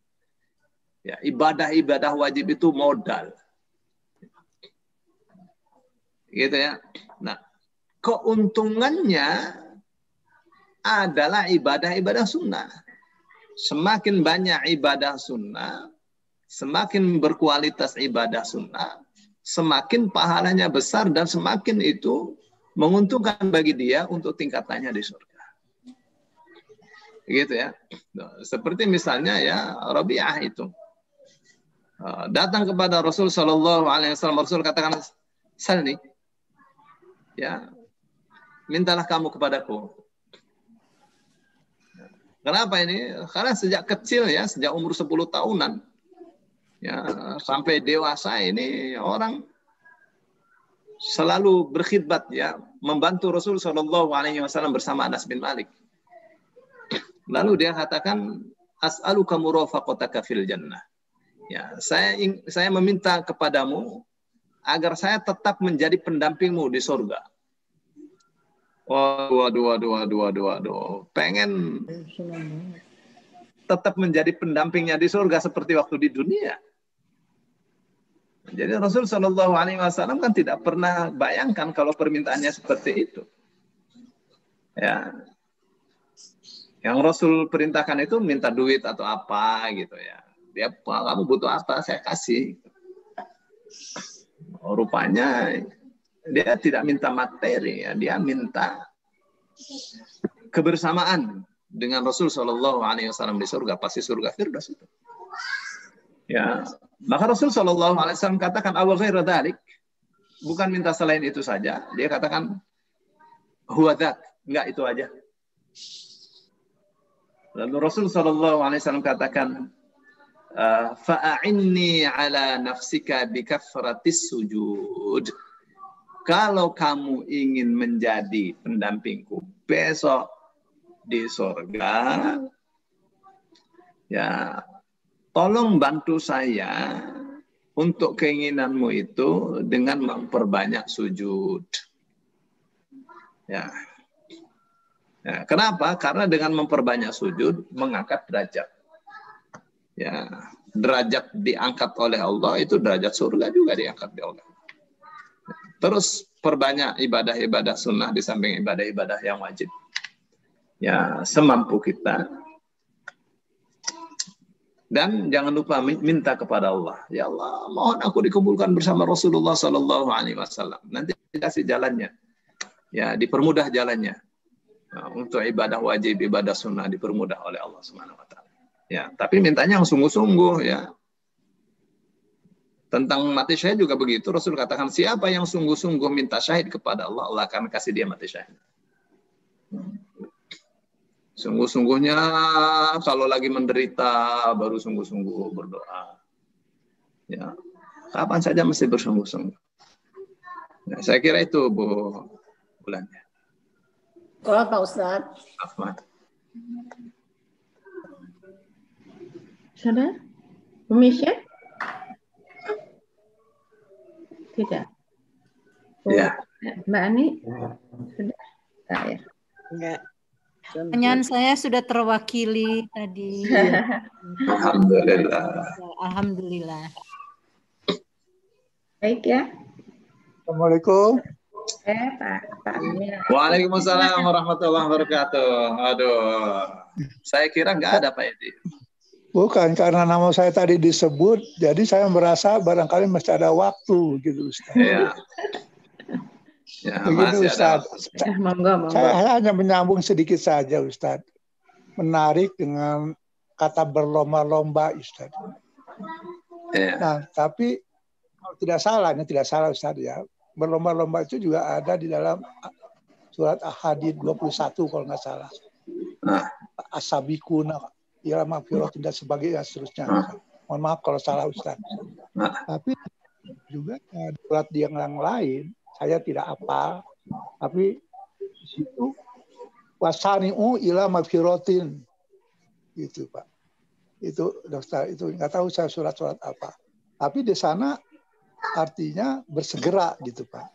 Ya, ibadah-ibadah wajib itu modal. Gitu ya. Nah, keuntungannya adalah ibadah-ibadah sunnah. Semakin banyak ibadah sunnah, semakin berkualitas ibadah sunnah, semakin pahalanya besar dan semakin itu menguntungkan bagi dia untuk tingkatannya di surga. Gitu ya. Seperti misalnya ya Rabi'ah itu datang kepada Rasul Shallallahu Alaihi Wasallam. Rasul katakan, salni, ya, mintalah kamu kepadaku. Kenapa ini? Karena sejak kecil ya, sejak umur 10 tahunan, ya, sampai dewasa ini orang selalu berkhidmat, ya, membantu Rasul Shallallahu Alaihi Wasallam bersama Anas bin Malik. Lalu dia katakan, as'aluka murafaqataka fil jannah. Ya, saya meminta kepadamu agar saya tetap menjadi pendampingmu di surga. Waduh. Pengen tetap menjadi pendampingnya di surga seperti waktu di dunia. Jadi Rasul Shallallahu Alaihi Wasallam kan tidak pernah bayangkan kalau permintaannya seperti itu. Ya, yang Rasul perintahkan itu minta duit atau apa gitu ya. Dia, kamu butuh apa, saya kasih. Rupanya dia tidak minta materi, ya, dia minta kebersamaan dengan Rasul Shallallahu Alaihi Wasallam di surga, pasti surga Firdaus itu. Ya, maka Rasul Shallallahu Alaihi Wasallam katakan aw ghaira dzalik, bukan minta selain itu saja. Dia katakan huwa dzat, enggak itu aja. Lalu Rasul Shallallahu Alaihi Wasallam katakan fa'inni ala nafsika bikathratis sujud. Kalau kamu ingin menjadi pendampingku besok di surga, ya, tolong bantu saya untuk keinginanmu itu dengan memperbanyak sujud. Ya. Ya, kenapa? Karena dengan memperbanyak sujud mengangkat derajat. Ya, derajat diangkat oleh Allah itu derajat surga juga diangkat oleh Allah. Terus perbanyak ibadah-ibadah sunnah di samping ibadah-ibadah yang wajib. Ya, semampu kita. Dan jangan lupa minta kepada Allah. Ya Allah, mohon aku dikabulkan bersama Rasulullah Sallallahu Alaihi Wasallam. Nanti dikasih jalannya. Ya, dipermudah jalannya. Nah, untuk ibadah wajib, ibadah sunnah dipermudah oleh Allah Subhanahu Wa Taala. Ya, tapi mintanya yang sungguh-sungguh, ya. Tentang mati syahid juga begitu. Rasul katakan, siapa yang sungguh-sungguh minta syahid kepada Allah, Allah akan kasih dia mati syahid. Sungguh-sungguhnya kalau lagi menderita baru sungguh-sungguh berdoa. Ya, kapan saja mesti bersungguh-sungguh. Nah, saya kira itu Bu Bulannya. Kalau Pak Ustadz. Ahmad. Sudah? Bu Misha? Tidak. Ya. Mbak Ani? Sudah? Tak ya? Enggak. Pertanyaan saya sudah terwakili tadi. Alhamdulillah. Alhamdulillah. Baik ya. Assalamualaikum. Pak Amir. Waalaikumsalam warahmatullahi wabarakatuh. Aduh, saya kira nggak ada Pak Edi. Bukan, karena nama saya tadi disebut, jadi saya merasa barangkali masih ada waktu gitu Ustaz. Iya. Ya, begitu Ustaz. Monggo. Saya hanya menyambung sedikit saja Ustaz. Menarik dengan kata berlomba-lomba Ustaz. Ya. Nah, tapi kalau tidak salah Ustaz ya. Berlomba-lomba itu juga ada di dalam surat Al-Hadid 21 kalau nggak salah. Asabikuna ila magfirah dan sebagainya seterusnya. Mohon maaf kalau salah Ustaz. Tapi juga surat yang lain saya tidak hafal, tapi di situ wasani'u ila magfiratin gitu Pak. Itu Ustaz, itu nggak tahu saya surat-surat apa. Tapi di sana artinya bersegera gitu Pak.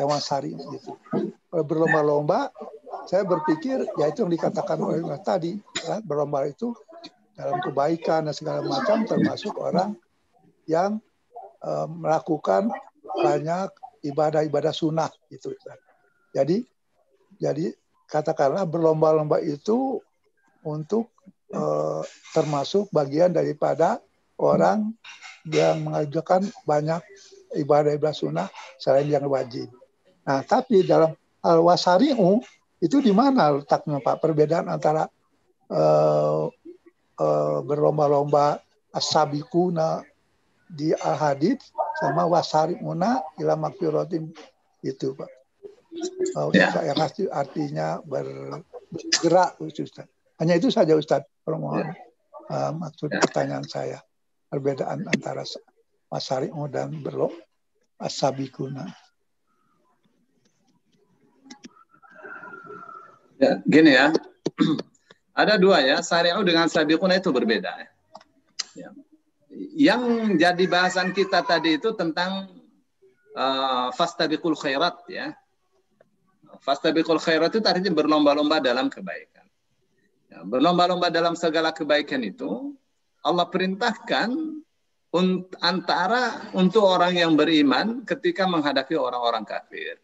Yang wasari gitu. Kalau berlomba-lomba saya berpikir ya itu yang dikatakan oleh Mas tadi, ya, berlomba itu dalam kebaikan dan segala macam, termasuk orang yang melakukan banyak ibadah-ibadah sunnah gitu. Jadi katakanlah berlomba-lomba itu untuk termasuk bagian daripada orang yang mengajarkan banyak ibadah-ibadah sunnah selain yang wajib. Nah, tapi dalam al-wasari'u itu di mana letaknya Pak? Perbedaan antara berlomba-lomba as-sabiquna di al-hadid sama wasari'una ila magfiratin itu Pak. Yang artinya bergerak Ustaz. Hanya itu saja Ustaz. Permohonan maksud pertanyaan saya. Perbedaan antara wasari'u dan as-sabiquna. Ya, gini ya. Ada dua ya, sari'u dengan sabiqun itu berbeda. Ya. Yang jadi bahasan kita tadi itu tentang fastabiqul khairat ya. Fastabiqul khairat itu artinya berlomba-lomba dalam kebaikan. Ya, berlomba-lomba dalam segala kebaikan itu Allah perintahkan antara untuk orang yang beriman ketika menghadapi orang-orang kafir.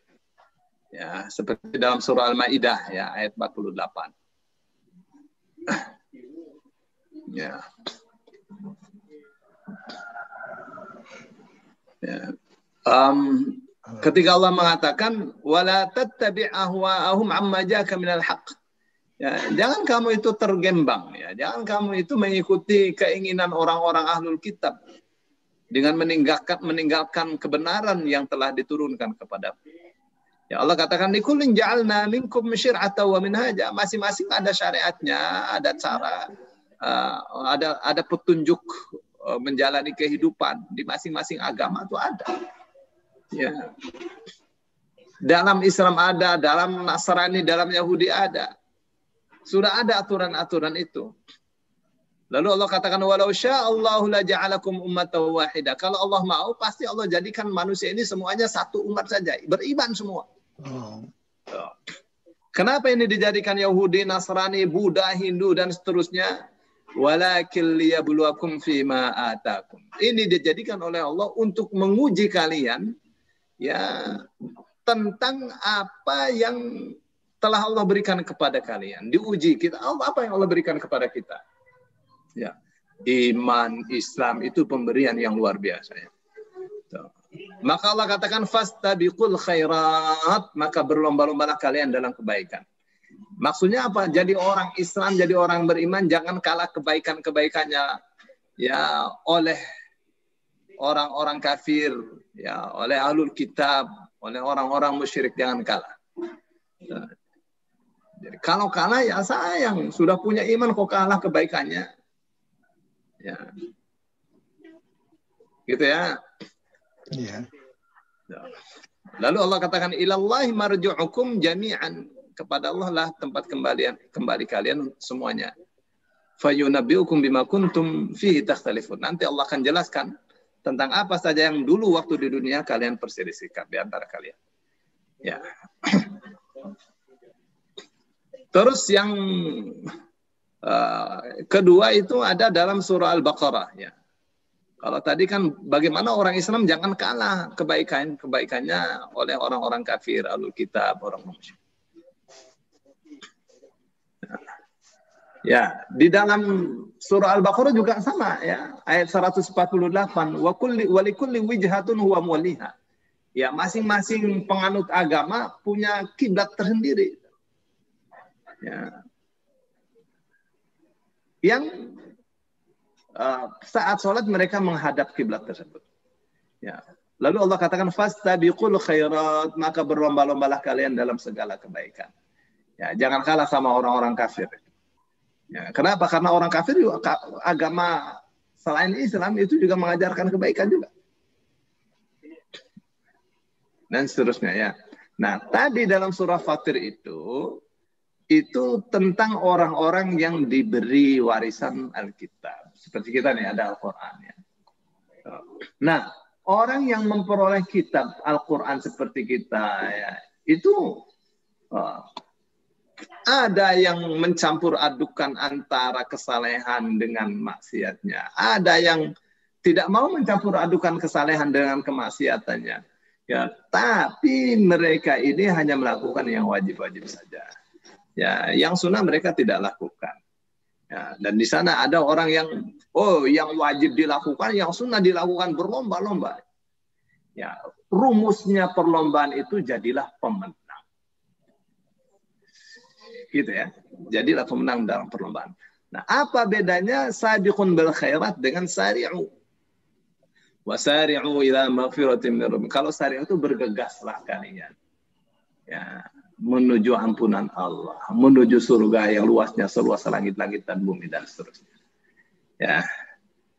Ya, seperti dalam surah Al-Maidah ya ayat 48. Ya. Ya. Ketika Allah mengatakan wala tattabi' ahwa'ahum amma ja'aka minal haqq. Ya, jangan kamu itu tergembang ya, jangan kamu itu mengikuti keinginan orang-orang ahlul kitab dengan meninggalkan kebenaran yang telah diturunkan kepadamu. Ya Allah katakan likullin ja'alna minkum syir'atan wa minhaja, masing-masing ada syariatnya, ada cara, ada petunjuk menjalani kehidupan di masing-masing agama itu ada. Ya. Dalam Islam ada, dalam Nasrani, dalam Yahudi ada. Sudah ada aturan-aturan itu. Lalu Allah katakan walau sya'allahu la ja'alakum ummatan wahidah. Kalau Allah mau pasti Allah jadikan manusia ini semuanya satu umat saja, beriman semua. Kenapa ini dijadikan Yahudi, Nasrani, Buddha, Hindu dan seterusnya? Walakin liyabluwakum fima atakum. Ini dijadikan oleh Allah untuk menguji kalian ya tentang apa yang telah Allah berikan kepada kalian. Diuji kita, apa yang Allah berikan kepada kita? Ya, iman, Islam itu pemberian yang luar biasa ya. Maka Allah katakan fastabiqul khairat, maka berlomba-lombalah kalian dalam kebaikan. Maksudnya apa? Jadi orang Islam, jadi orang beriman, jangan kalah kebaikan-kebaikannya ya oleh orang-orang kafir, ya oleh ahlul kitab, oleh orang-orang musyrik, jangan kalah. Nah, jadi kalau kalah ya sayang, sudah punya iman kok kalah kebaikannya. Ya. Gitu ya. Iya. Lalu Allah katakan ilallahi marju'ukum jami'an, kepada Allah lah tempat kembali kalian semuanya. Fayunabbi'ukum bima kuntum fihi takhtalifun. Nanti Allah akan jelaskan tentang apa saja yang dulu waktu di dunia kalian perselisihkan di antara kalian. Ya. Terus yang kedua itu ada dalam surah Al-Baqarah ya. Kalau tadi kan bagaimana orang Islam jangan kalah kebaikannya oleh orang-orang kafir, ahlul kitab, orang musyrik. Ya, di dalam surah Al-Baqarah juga sama ya, ayat 148, wa likulli wijhatun huwa muwalliha. Ya, masing-masing penganut agama punya kiblat tersendiri. Ya. Yang saat sholat mereka menghadap kiblat tersebut. Ya. Lalu Allah katakan fastabiqul khairat, maka berlomba-lombalah kalian dalam segala kebaikan. Ya, jangan kalah sama orang-orang kafir. Ya, kenapa? Karena orang kafir juga agama selain Islam itu juga mengajarkan kebaikan juga. Dan seterusnya ya. Nah, tadi dalam surah Fatir itu tentang orang-orang yang diberi warisan Alkitab. Seperti kita nih ada Al-Quran ya. Nah, orang yang memperoleh kitab Al-Quran seperti kita ya, itu ada yang mencampur adukan antara kesalehan dengan maksiatnya. Ada yang tidak mau mencampur adukan kesalehan dengan kemaksiatannya. Ya, tapi mereka ini hanya melakukan yang wajib-wajib saja. Ya, yang sunnah mereka tidak lakukan. Ya, dan di sana ada orang yang yang wajib dilakukan, yang sunnah dilakukan berlomba-lomba. Ya, rumusnya perlombaan itu jadilah pemenang. Gitu ya. Jadilah pemenang dalam perlombaan. Nah, apa bedanya sabiqun bil khairat dengan sari'u? Wasari'u ila maghfiratin min rabbikum. Kalau sari'u itu bergegaslah kalian. Ya, menuju ampunan Allah, menuju surga yang luasnya seluas langit-langit dan bumi dan seterusnya. Ya.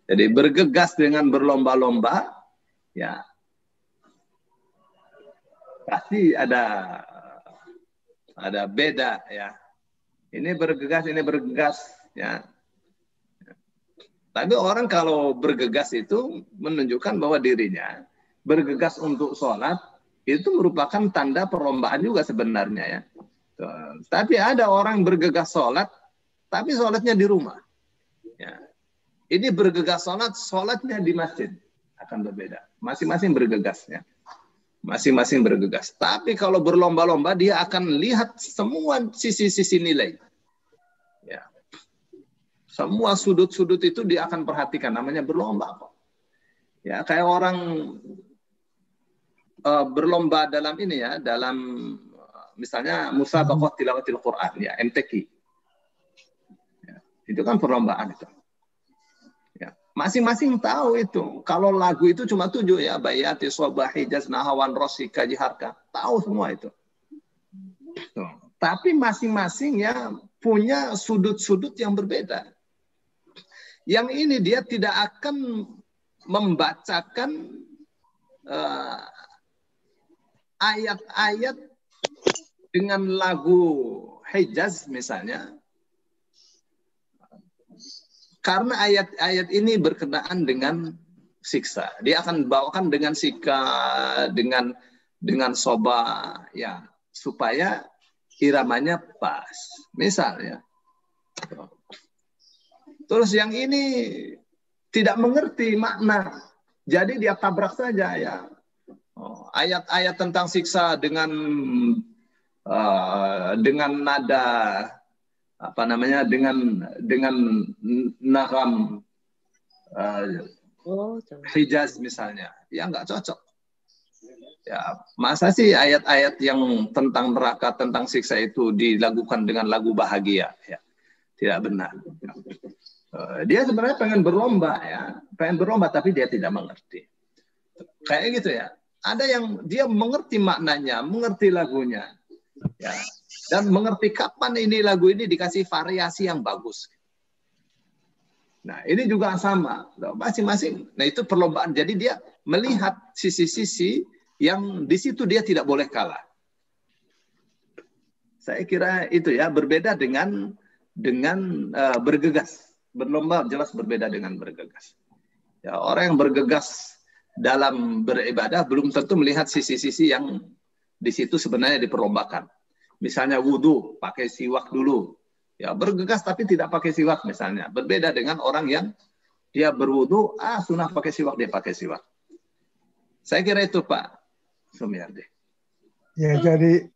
Jadi bergegas dengan berlomba-lomba, ya. Pasti ada beda ya Ini bergegas, ya. Tapi orang kalau bergegas itu menunjukkan bahwa dirinya bergegas untuk sholat itu merupakan tanda perlombaan juga sebenarnya, ya. Tapi ada orang bergegas sholat, tapi sholatnya di rumah. Ya. Ini bergegas sholat, sholatnya di masjid akan berbeda. Masing-masing bergegasnya. Masing-masing bergegas. Tapi kalau berlomba-lomba dia akan lihat semua sisi-sisi nilai. Ya. Semua sudut-sudut itu dia akan perhatikan. Namanya berlomba kok. Ya, kayak orang berlomba dalam ini ya, dalam misalnya musabaqah tilawatil Quran ya, MTQ. Ya, itu kan perlombaan itu. Ya, masing-masing tahu itu. Kalau lagu itu cuma 7 ya, bayati sobahi jasnahawan rosika jiharka. Tahu semua itu. Tuh. Tapi masing-masing ya punya sudut-sudut yang berbeda. Yang ini dia tidak akan membacakan ayat-ayat dengan lagu Hijaz misalnya. Karena ayat-ayat ini berkenaan dengan siksa. Dia akan bawakan dengan dengan soba ya, supaya iramanya pas. Misalnya. Terus yang ini tidak mengerti makna. Jadi dia tabrak saja ya. Ayat-ayat tentang siksa dengan nada apa namanya dengan nagam Hijaz misalnya, ya nggak cocok. Ya masa sih ayat-ayat yang tentang neraka, tentang siksa itu dilakukan dengan lagu bahagia? Ya tidak benar. Dia sebenarnya pengen berlomba ya, pengen berlomba tapi dia tidak mengerti. Kayak gitu ya. Ada yang dia mengerti maknanya, mengerti lagunya, ya, dan mengerti kapan ini lagu ini dikasih variasi yang bagus. Nah ini juga sama, masing-masing. Nah itu perlombaan. Jadi dia melihat sisi-sisi yang di situ dia tidak boleh kalah. Saya kira itu ya, berbeda dengan bergegas. Berlomba jelas berbeda dengan bergegas. Ya, orang yang bergegas dalam beribadah belum tentu melihat sisi-sisi yang di situ sebenarnya diperlombakan. Misalnya wudhu, pakai siwak dulu. Ya, bergegas tapi tidak pakai siwak misalnya. Berbeda dengan orang yang dia berwudhu, sunnah pakai siwak, dia pakai siwak. Saya kira itu Pak Sumiardi. Ya, jadi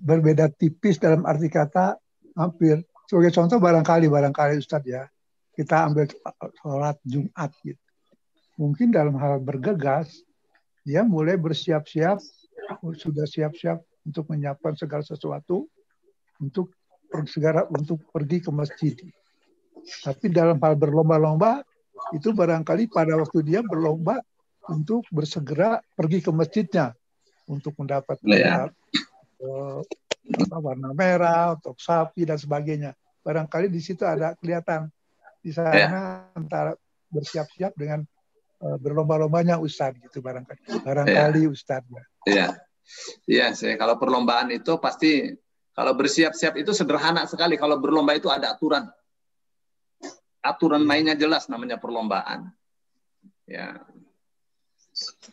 berbeda tipis dalam arti kata hampir. Sebagai contoh barangkali Ustadz ya, kita ambil sholat Jumat gitu. Mungkin dalam hal bergegas, dia mulai bersiap-siap, sudah siap-siap untuk menyiapkan segala sesuatu untuk pergi ke masjid. Tapi dalam hal berlomba-lomba, itu barangkali pada waktu dia berlomba untuk bersegera pergi ke masjidnya untuk mendapat warna merah, untuk sapi dan sebagainya. Barangkali di situ ada kelihatan di sana antara bersiap-siap dengan berlomba-lombanya Ustadz gitu barangkali Ustadz. Iya, kalau perlombaan itu pasti kalau bersiap-siap itu sederhana sekali. Kalau berlomba itu ada aturan. Aturan mainnya jelas, namanya perlombaan. Ya.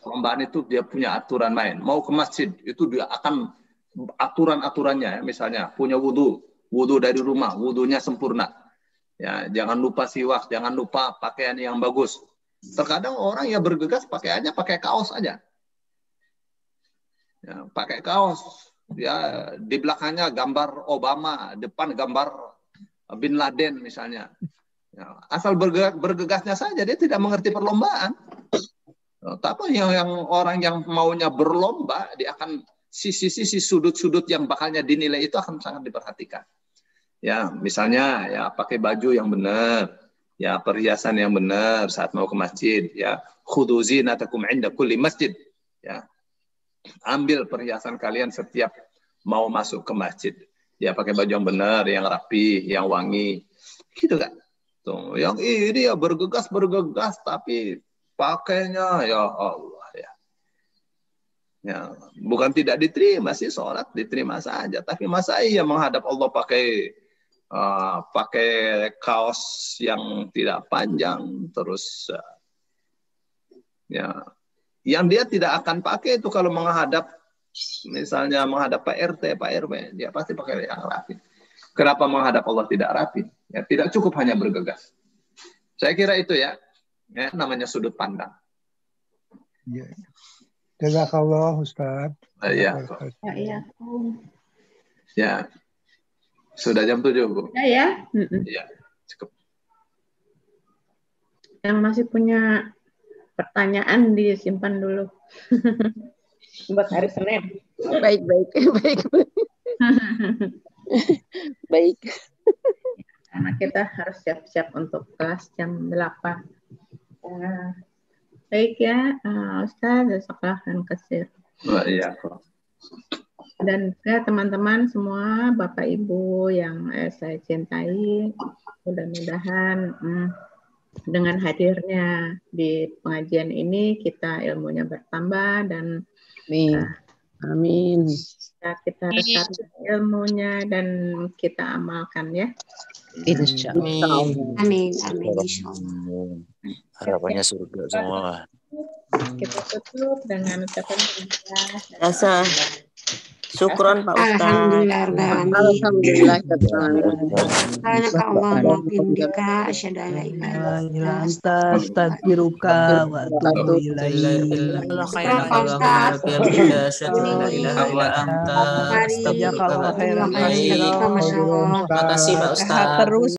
Perlombaan itu dia punya aturan main. Mau ke masjid itu dia akan aturan-aturannya ya. Misalnya punya wudhu dari rumah, wudhunya sempurna. Ya, jangan lupa siwak, jangan lupa pakaian yang bagus. Terkadang orang yang bergegas pakaiannya pakai kaos aja. Ya, pakai kaos. Ya, di belakangnya gambar Obama, depan gambar Bin Laden misalnya. Ya, asal bergegasnya saja, dia tidak mengerti perlombaan. Tapi yang orang yang maunya berlomba, dia akan sisi-sisi sudut-sudut yang bakalnya dinilai itu akan sangat diperhatikan. Ya, misalnya ya pakai baju yang benar, ya perhiasan yang benar saat mau ke masjid, ya khudhu zinatakum 'inda kulli masjid, ya. Ambil perhiasan kalian setiap mau masuk ke masjid. Ya pakai baju yang benar, yang rapi, yang wangi. Gitu kan? Tuh, yang ini ya bergegas tapi pakainya ya Allah ya. Ya, bukan tidak diterima sih sholat, diterima saja. Tapi masa iya menghadap Allah pakai pakai kaos yang tidak panjang, terus ya, yang dia tidak akan pakai itu kalau menghadap, misalnya menghadap Pak RT, Pak RW, dia pasti pakai yang rapi. Kenapa menghadap Allah tidak rapi? Ya, tidak cukup hanya bergegas. Saya kira itu ya namanya sudut pandang. Ya. Jazakallah Ustaz. Ya. Ya. Sudah jam 7, Bu. Ya. Ya, cukup. Yang masih punya pertanyaan disimpan dulu. Buat hari Senin. Baik. Baik. Karena kita harus siap-siap untuk kelas jam 8. Baik ya, Ustaz, jazakallah khairan katsir. Iya. Dan juga teman-teman semua, Bapak Ibu yang saya cintai, mudah-mudahan dengan hadirnya di pengajian ini kita ilmunya bertambah dan amin. Kita resapi ilmunya dan kita amalkan ya. Insyaallah. Amin. Harapannya surga semua. Kita tutup dengan ucapan Asa. Syukron Pak Ustaz. Alhamdulillah. Subhanallah bihamdika asyhadu an la ilaha illa anta astaghfiruka wa atubu ilaik. Makasih Pak Ustaz.